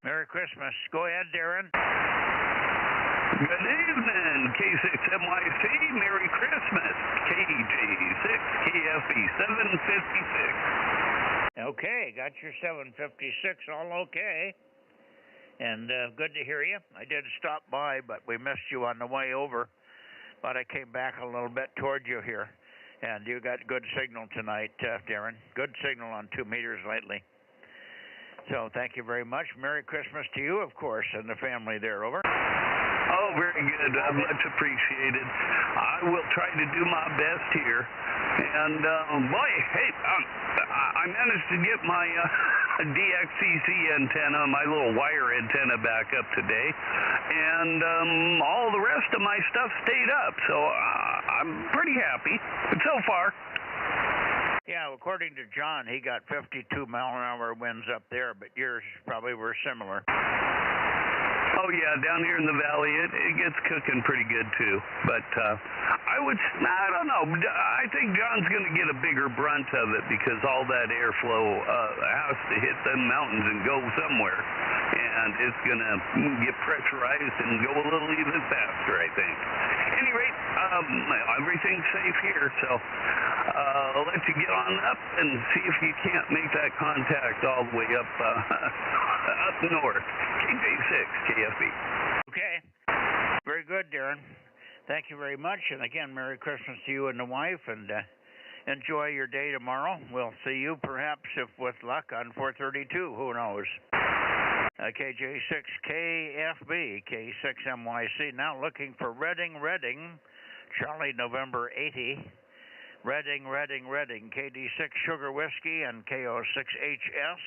Merry Christmas. Go ahead, Darren. Good evening, K6MYC. Merry Christmas. KG6KFB 756. Okay, got your 756 all okay. And good to hear you. I did stop by, but we missed you on the way over. But I came back a little bit toward you here. And you got good signal tonight, Darren. Good signal on 2 meters lately. So thank you very much. Merry Christmas to you, of course, and the family there. Over. Oh, very good. Much appreciated. I will try to do my best here. And, boy, hey, I managed to get my DXCC antenna, my little wire antenna back up today. And all the rest of my stuff stayed up. So I'm pretty happy so far. Yeah, according to John, he got 52-mile-an-hour winds up there, but yours probably were similar. Oh, yeah, down here in the valley, it gets cooking pretty good, too. But I don't know. I think John's going to get a bigger brunt of it because all that airflow has to hit the mountains and go somewhere. And it's going to get pressurized and go a little even faster, I think. At any rate, everything's safe here, so I'll let you get on up and see if you can't make that contact all the way up north. KJ6, KFB. Okay. Very good, Darren. Thank you very much. And again, Merry Christmas to you and the wife, and enjoy your day tomorrow. We'll see you perhaps, if with luck, on 432. Who knows? KJ6KFB, K6MYC. Now looking for Redding, Charlie November 80. Redding, KD6 Sugar Whiskey and KO6HS.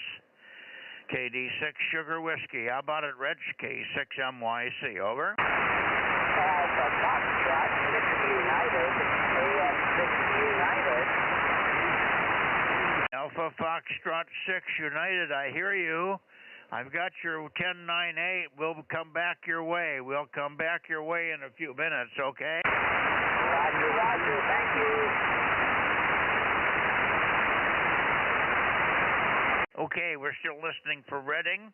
KD6 Sugar Whiskey. How about it, Reg? K6MYC. Over. Foxtrot 6 United, AF6 United. Alpha Foxtrot 6 United, I hear you. I've got your 1098. We'll come back your way. We'll come back your way in a few minutes, okay? Roger. Thank you. Okay, we're still listening for Redding.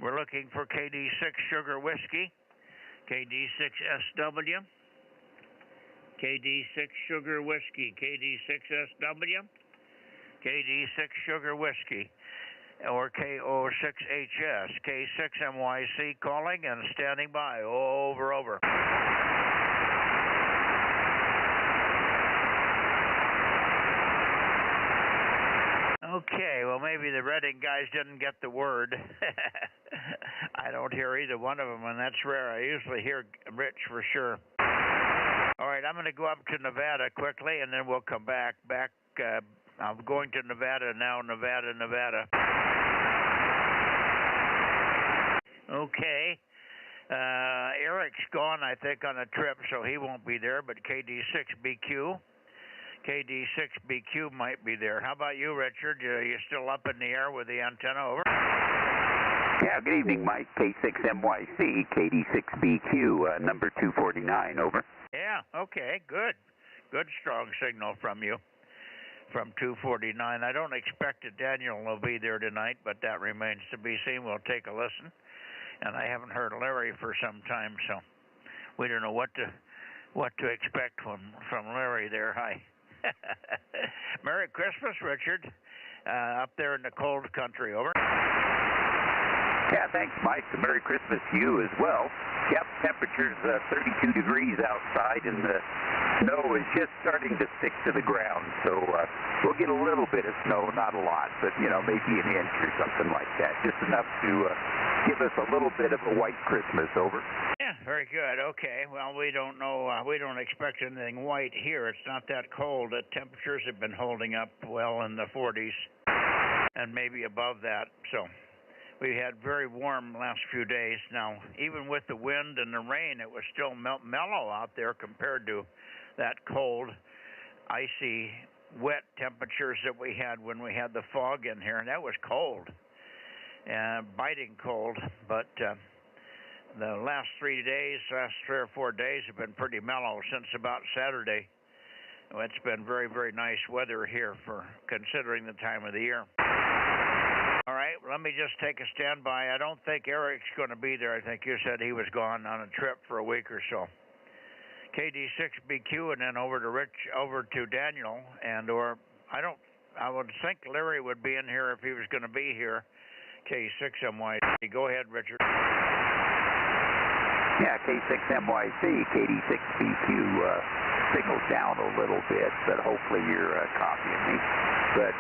We're looking for KD6 Sugar Whiskey. KD6SW. KD6 Sugar Whiskey. KD6SW. KD6 Sugar Whiskey. Or KO6HS. K6MYC calling and standing by. Over. Okay, well, maybe the Redding guys didn't get the word. I don't hear either one of them, and that's rare. I usually hear Rich for sure. All right, I'm going to go up to Nevada quickly, and then we'll come back. I'm going to Nevada now, Nevada. Okay, Eric's gone, I think, on a trip, so he won't be there, but KD6BQ might be there. How about you, Richard? Are you still up in the air with the antenna? Over. Yeah, good evening, Mike. K6MYC, KD6BQ, number 249, over. Yeah, okay, good. Good strong signal from you, from 249. I don't expect that Daniel will be there tonight, but that remains to be seen. We'll take a listen. And I haven't heard Larry for some time, so we don't know what to expect from Larry there. Hi. Merry Christmas, Richard, up there in the cold country, over. Yeah, thanks, Mike. Merry Christmas to you as well. Yep, temperature's 32 degrees outside, and the snow is just starting to stick to the ground. So we'll get a little bit of snow, not a lot, but, maybe an inch or something like that. Just enough to give us a little bit of a white Christmas, over. Yeah, very good. Okay, well, we don't know. We don't expect anything white here. It's not that cold. The temperatures have been holding up well in the 40s and maybe above that, so we had very warm last few days. Now, even with the wind and the rain, it was still mellow out there compared to that cold, icy, wet temperatures that we had when we had the fog in here, and that was cold, biting cold. But the last 3 or 4 days have been pretty mellow since about Saturday. It's been very, very nice weather here for considering the time of the year. All right, let me just take a standby. I don't think Eric's going to be there. I think you said he was gone on a trip for a week or so. KD6BQ, and then over to Daniel, I would think Larry would be in here if he was going to be here. K6MYC. Go ahead, Richard. Yeah, K6MYC, KD6BQ, signals down a little bit, but hopefully you're copying me. But,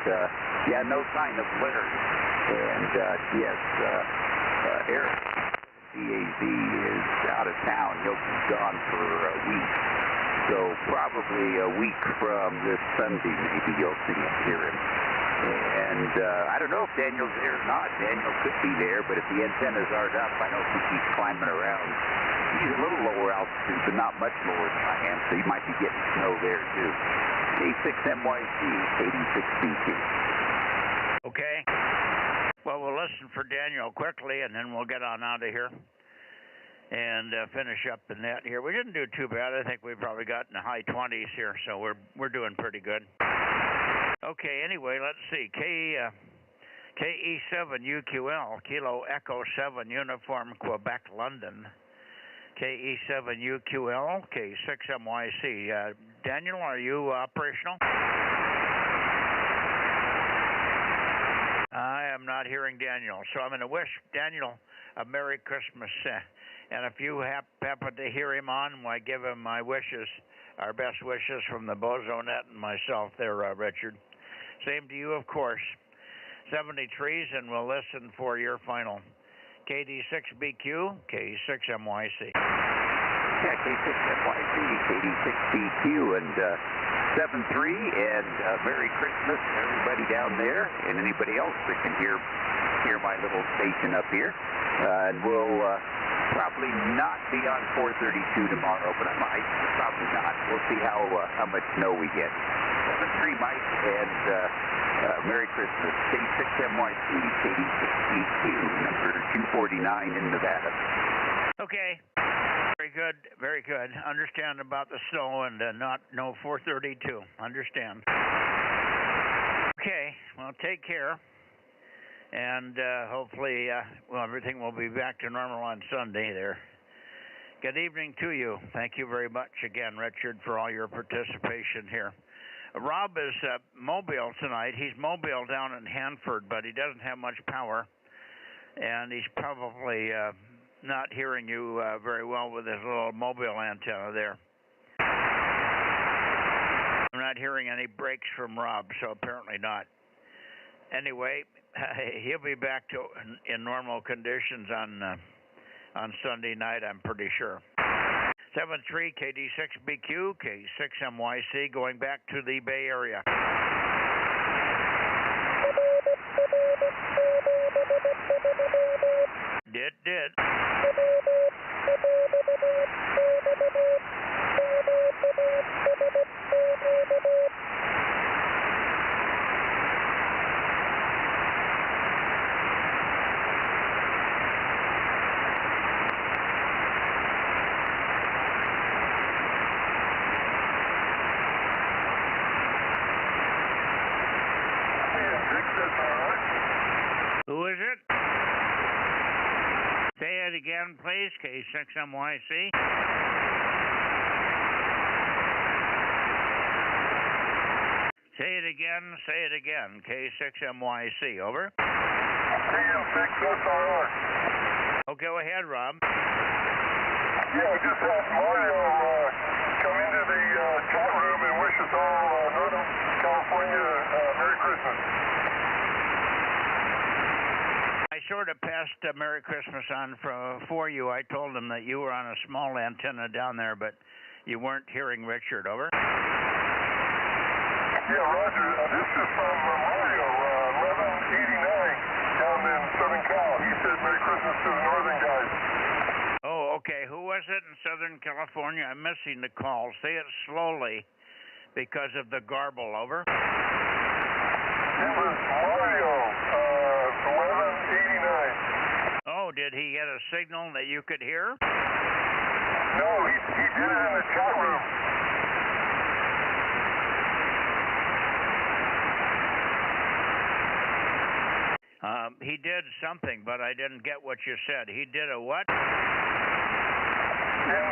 yeah, no sign of Larry. And, yes, Eric, DAZ, is out of town. He'll be gone for a week. So probably a week from this Sunday, maybe you'll see him, hear him. And I don't know if Daniel's there or not. Daniel could be there, but if the antennas aren't up, I don't think he's climbing around. He's a little lower altitude, but not much lower than I am, so he might be getting snow there, too. K6MYC, KD6BQ. Okay. Well, we'll listen for Daniel quickly, and then we'll get on out of here and finish up the net here. We didn't do too bad. I think we probably got in the high 20s here, so we're doing pretty good. Okay, anyway, let's see. KE7UQL, Kilo Echo 7, Uniform, Quebec, London. KE7UQL, K6MYC. Daniel, are you operational? I am not hearing Daniel, so I'm going to wish Daniel a Merry Christmas. And if you happen to hear him on, I give him my wishes, our best wishes from the Bozo Net and myself there, Richard. Same to you, of course. 73s, and we'll listen for your final. KD6BQ, K6MYC. Yeah, K6MYC, KD6BQ, and 73, and Merry Christmas to everybody down there, and anybody else that can hear my little station up here. And we'll probably not be on 432 tomorrow, but I might. Probably not. We'll see how much snow we get. 73, Mike, and Merry Christmas. K6MYC, KD6BQ, number 249 in Nevada. Okay. Very good, very good. Understand about the snow and no 432. Understand. Okay, well, take care. And hopefully, everything will be back to normal on Sunday there. Good evening to you. Thank you very much again, Richard, for all your participation here. Rob is mobile tonight. He's mobile down in Hanford, but he doesn't have much power. And he's probably not hearing you very well with his little mobile antenna there. I'm not hearing any breaks from Rob, so apparently not. Anyway, he'll be back in normal conditions on Sunday night, I'm pretty sure. 73 KD6BQ, K6MYC, going back to the Bay Area. Did. again, please, K6MYC. Say it again, K6MYC, over. KM6SRR. Oh, go ahead, Rob. Yeah, just had Mario come into the chat room and wish us all Northern California Merry Christmas. I sort of passed Merry Christmas on for you. I told him that you were on a small antenna down there, but you weren't hearing Richard, over. Yeah, Roger. This is from Mario, 1189, down in Southern Cal. He said Merry Christmas to the Northern guys. Oh, okay. Who was it in Southern California? I'm missing the call. Say it slowly because of the garble, over. It was Mario, 1189. Oh, did he get a signal that you could hear? No, he did it in the chat room. He did something, but I didn't get what you said. He did a what? In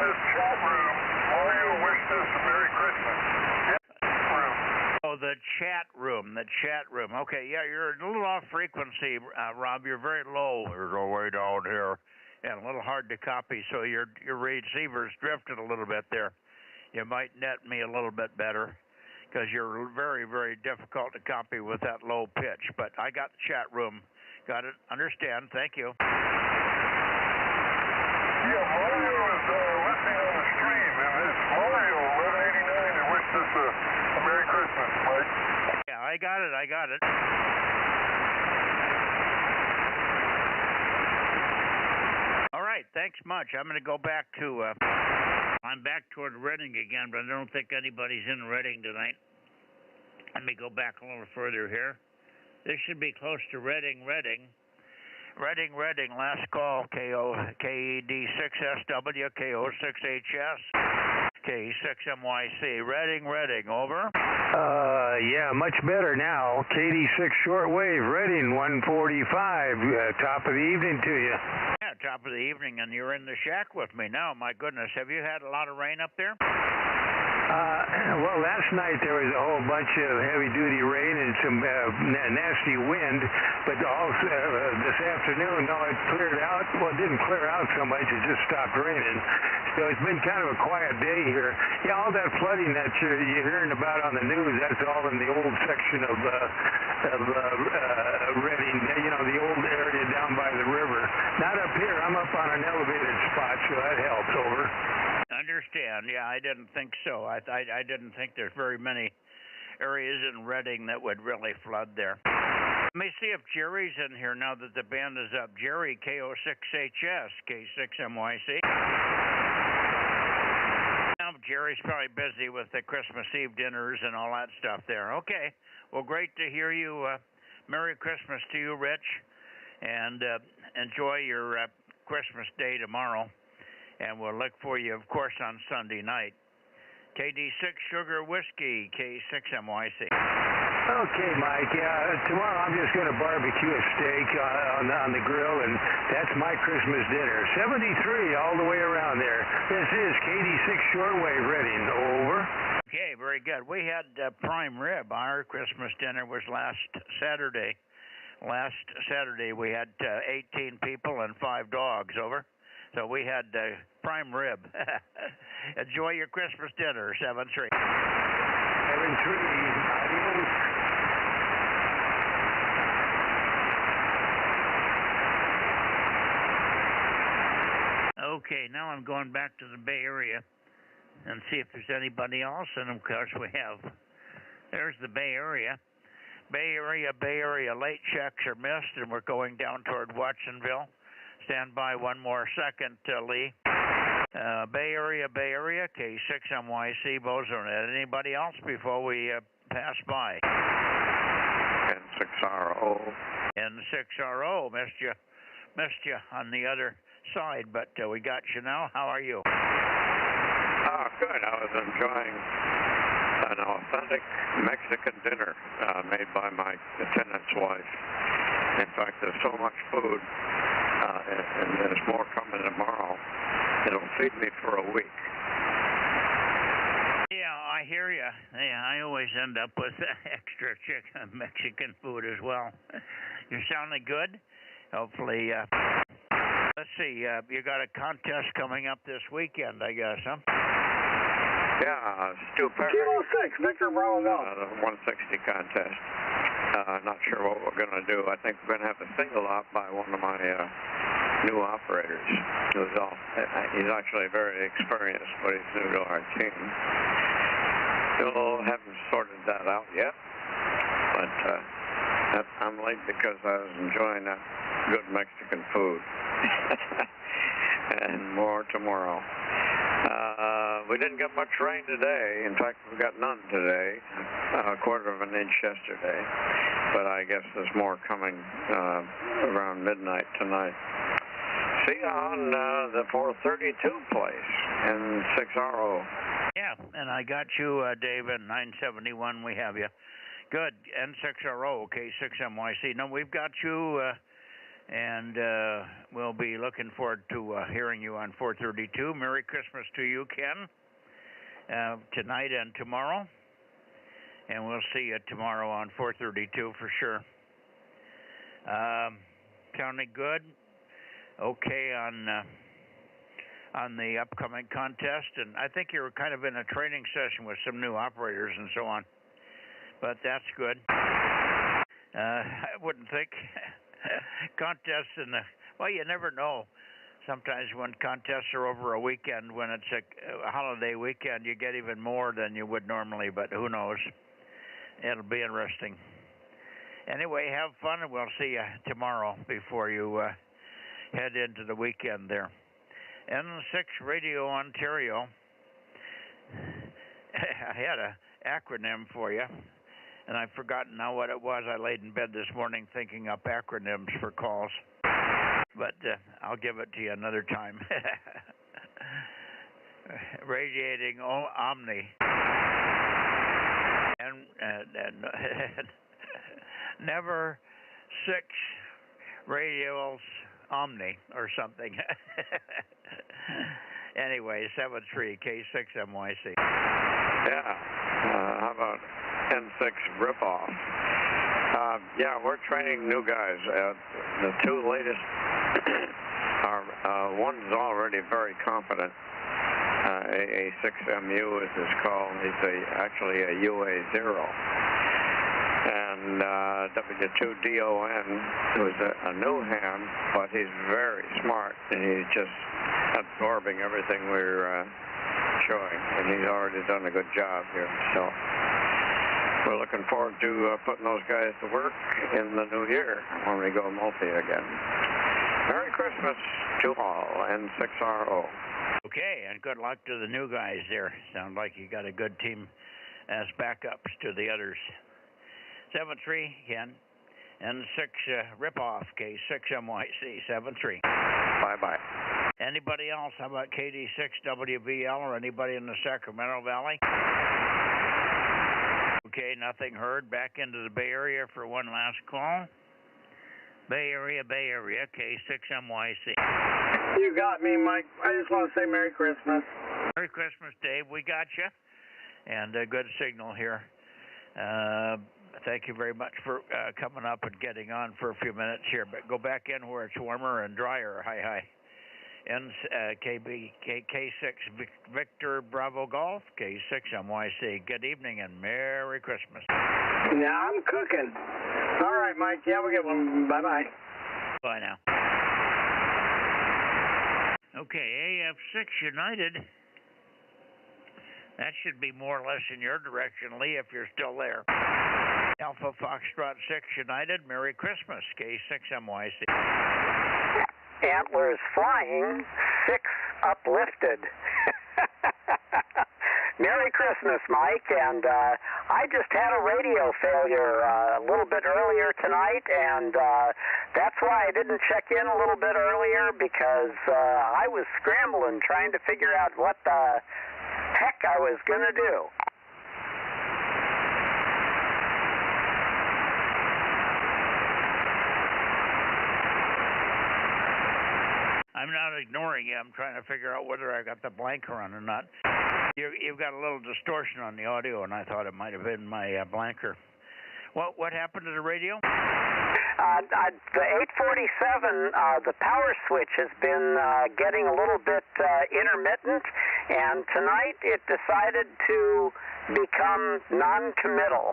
the chat room, Mario wished us a Merry Christmas. Oh, the chat room. Okay, yeah, you're a little off frequency, Rob. You're very low. You're way down here, and a little hard to copy. So your receiver's drifted a little bit there. You might net me a little bit better, because you're very, very difficult to copy with that low pitch. But I got the chat room. Got it. Understand. Thank you. Yeah, Mario is listening on the stream, and it's Mario 1189 that wished us a Merry Christmas, Mike. Yeah, I got it. All right, thanks much. I'm going to go back to, I'm back toward Redding again, but I don't think anybody's in Redding tonight. Let me go back a little further here. This should be close to Redding. Redding, last call, KED6SW, KO6HS, K6MYC. Redding, over. Yeah, much better now. KD6 shortwave, Redding 145. Top of the evening to you. Yeah, top of the evening, and you're in the shack with me now. My goodness, have you had a lot of rain up there? Well, last night there was a whole bunch of heavy-duty rain and some nasty wind, but also this afternoon, no, it cleared out. Well, it didn't clear out so much; it just stopped raining. So it's been kind of a quiet day here. Yeah, all that flooding that you're hearing about on the news—that's all in the old section of Redding. You know, the old area down by the river. Not up here. I'm up on an elevated spot, so that helps. Over. Understand. Yeah, I didn't think so. I didn't think there's very many areas in Redding that would really flood there. Let me see if Jerry's in here now that the band is up. Jerry, KO6HS, K6MYC. Now, Jerry's probably busy with the Christmas Eve dinners and all that stuff there. Okay. Well, great to hear you. Merry Christmas to you, Rich. And enjoy your Christmas Day tomorrow. And we'll look for you, of course, on Sunday night. KD6 Sugar Whiskey, K6MYC. Okay, Mike. Tomorrow I'm just going to barbecue a steak on the grill, and that's my Christmas dinner. 73 all the way around there. This is KD6 Shortwave Redding. Over. Okay, very good. We had prime rib. Our Christmas dinner was last Saturday. Last Saturday we had 18 people and 5 dogs. Over. So we had prime rib. Enjoy your Christmas dinner, 7-3. 7-3. Okay, now I'm going back to the Bay Area and see if there's anybody else. And of course we have. There's the Bay Area. Bay Area. Late checks are missed, and we're going down toward Watsonville. Stand by one more second, Lee. Bay Area, K6MYC, Bozo Net. Anybody else before we pass by? N6RO. N6RO. Missed you on the other side, but we got you now. How are you? Good. I was enjoying an authentic Mexican dinner made by my attendant's wife. In fact, there's so much food and there's more coming tomorrow. It'll feed me for a week. Yeah, I hear you. Yeah, I always end up with extra chicken, Mexican food as well. You're sounding good. Hopefully, let's see, you got a contest coming up this weekend, I guess, huh? Yeah, Stu Perry. Kilo 6, Victor Bravo Golf. The 160 contest. Not sure what we're going to do. I think we're going to have a single out by one of my new operators. He's actually very experienced, but he's new to our team. Still haven't sorted that out yet, but I'm late because I was enjoying that good Mexican food. And more tomorrow. We didn't get much rain today. In fact, we got none today. A quarter of an inch yesterday. But I guess there's more coming around midnight tonight. See you on the 432 place in 6RO. Yeah, and I got you, David, 971. We have you. Good. N6RO, okay, 6MYC. No, we've got you, and we'll be looking forward to hearing you on 432. Merry Christmas to you, Ken, tonight and tomorrow. And we'll see you tomorrow on 432 for sure. Sounding good. Okay on the upcoming contest, and I think you're kind of in a training session with some new operators and so on. But that's good. I wouldn't think contests well, you never know. Sometimes when contests are over a weekend, when it's a holiday weekend, you get even more than you would normally, but who knows? It'll be interesting. Anyway, have fun, and we'll see you tomorrow before you head into the weekend there. N6 Radio Ontario. I had an acronym for you, and I've forgotten now what it was. I laid in bed this morning thinking up acronyms for calls, but I'll give it to you another time. Radiating Omni. And never 6 radials Omni or something. Anyway, 73 K6MYC. Yeah. How about N6 ripoff? Yeah, we're training new guys. The 2 latest are one's already very competent. AA6MU is his call. He's actually a UA0. And W2DON was a new hand, but he's very smart, and he's just absorbing everything we're showing, and he's already done a good job here. So we're looking forward to putting those guys to work in the new year when we go multi again. Merry Christmas to all, N6RO. Okay, and good luck to the new guys there. Sound like you got a good team as backups to the others. 73, Ken. N6 ripoff, K6MYC, 73. Bye-bye. Anybody else? How about KD6WVL or anybody in the Sacramento Valley? Okay, nothing heard. Back into the Bay Area for one last call. Bay Area, K6MYC. You got me, Mike. I just want to say Merry Christmas. Merry Christmas, Dave. We got you. And a good signal here. Thank you very much for coming up and getting on for a few minutes here. But go back in where it's warmer and drier. Hi. K6 Victor Bravo Golf, K6MYC. Good evening and Merry Christmas. Yeah, I'm cooking. All right, Mike. Yeah, we'll get one. Bye-bye. Bye now. Okay, AF6 United. That should be more or less in your direction, Lee, if you're still there. Alpha Foxtrot 6 United, Merry Christmas, K6MYC. Antlers flying, 6 uplifted. Merry Christmas, Mike, and I just had a radio failure a little bit earlier tonight, and that's why I didn't check in a little bit earlier, because I was scrambling trying to figure out what the heck I was going to do. I'm not ignoring you. I'm trying to figure out whether I got the blanker on or not. You've got a little distortion on the audio, and I thought it might have been my blanker. What happened to the radio? The 847, the power switch has been getting a little bit intermittent, and tonight it decided to become non-committal.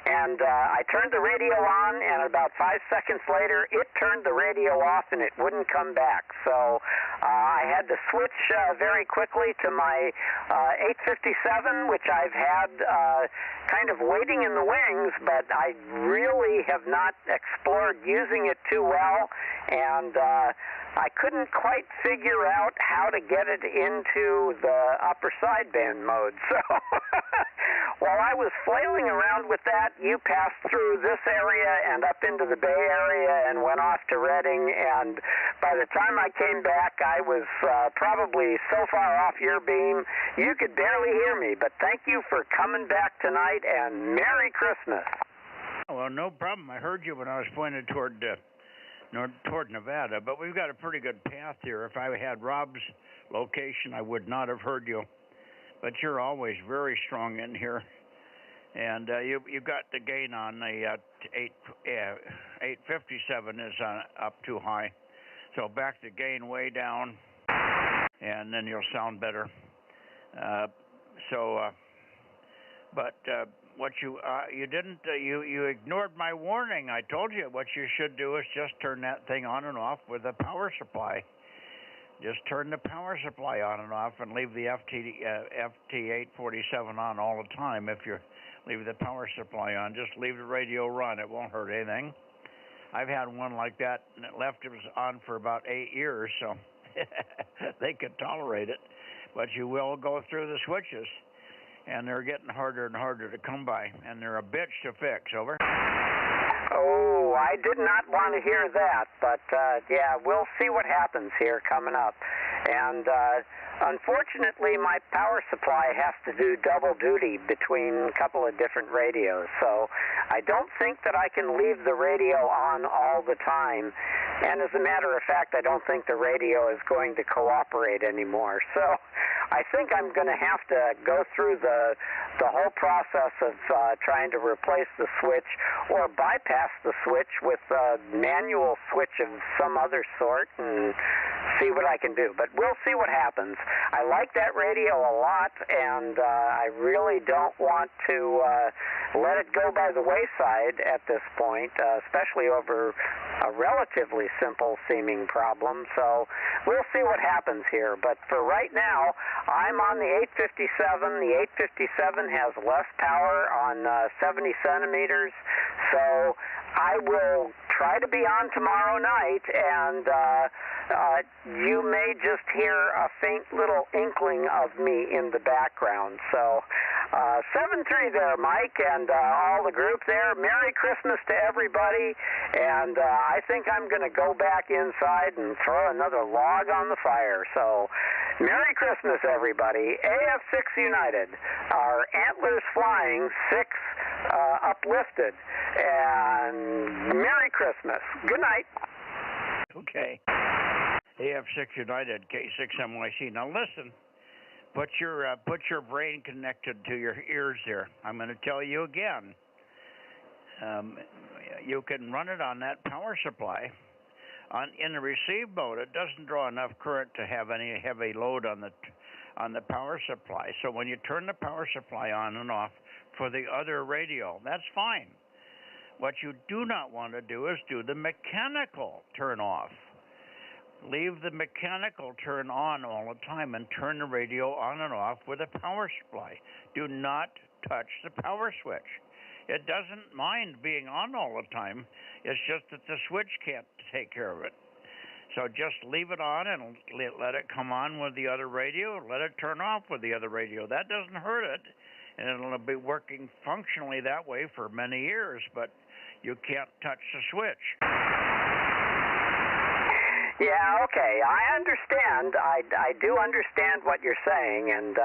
And I turned the radio on, and about 5 seconds later, it turned the radio off, and it wouldn't come back. So I had to switch very quickly to my 857, which I've had kind of waiting in the wings, but I really have not explored using it too well, and I couldn't quite figure out how to get it into the upper sideband mode. So while I was flailing around with that, you passed through this area and up into the Bay Area and went off to Redding, and by the time I came back, I was probably so far off your beam, you could barely hear me. But thank you for coming back tonight, and Merry Christmas. Well, no problem. I heard you when I was pointed toward Nevada, but we've got a pretty good path here. If I had Rob's location, I would not have heard you. But you're always very strong in here, and you've got the gain on the 857 is up too high, so back the gain way down, and then you'll sound better. But what you didn't you ignored my warning. I told you what you should do is just turn that thing on and off with a power supply. Just turn the power supply on and off, and leave the FT847 on all the time. If you leave the power supply on, just leave the radio run. It won't hurt anything. I've had one like that, and it was on for about 8 years, so they could tolerate it. But you will go through the switches, and they're getting harder and harder to come by, and they're a bitch to fix. Over. Oh, I did not want to hear that, but yeah, we'll see what happens here coming up. And unfortunately, my power supply has to do double duty between a couple of different radios, so I don't think that I can leave the radio on all the time. And as a matter of fact, I don't think the radio is going to cooperate anymore. So I think I'm going to have to go through the whole process of trying to replace the switch or bypass the switch with a manual switch of some other sort and see what I can do. But we'll see what happens. I like that radio a lot, and I really don't want to let it go by the wayside at this point, especially over a relatively simple-seeming problem. So we'll see what happens here. But for right now, I'm on the 857. The 857 has less power on 70 centimeters, so I will try to be on tomorrow night, and you may just hear a faint little inkling of me in the background. So 7-3 there, Mike, and all the group there. Merry Christmas to everybody, and I think I'm going to go back inside and throw another log on the fire. So Merry Christmas, everybody. AF6 United, our antlers flying, 6 uplifted, and Merry Christmas. Good night. Okay. AF6 United, K6MYC. Now listen, put your brain connected to your ears there. I'm going to tell you again. You can run it on that power supply. In the receive mode, it doesn't draw enough current to have any heavy load on the power supply. So when you turn the power supply on and off for the other radio, that's fine. What you do not want to do is do the mechanical turn off. Leave the mechanical turn on all the time and turn the radio on and off with a power supply. Do not touch the power switch. It doesn't mind being on all the time. It's just that the switch can't take care of it. So just leave it on and let it come on with the other radio. Let it turn off with the other radio. That doesn't hurt it, and it'll be working functionally that way for many years, but you can't touch the switch. Yeah, okay. I understand. I do understand what you're saying, and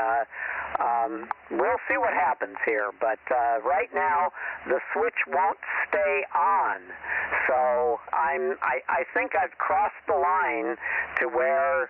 we'll see what happens here. But right now, the switch won't stay on. So I think I've crossed the line to where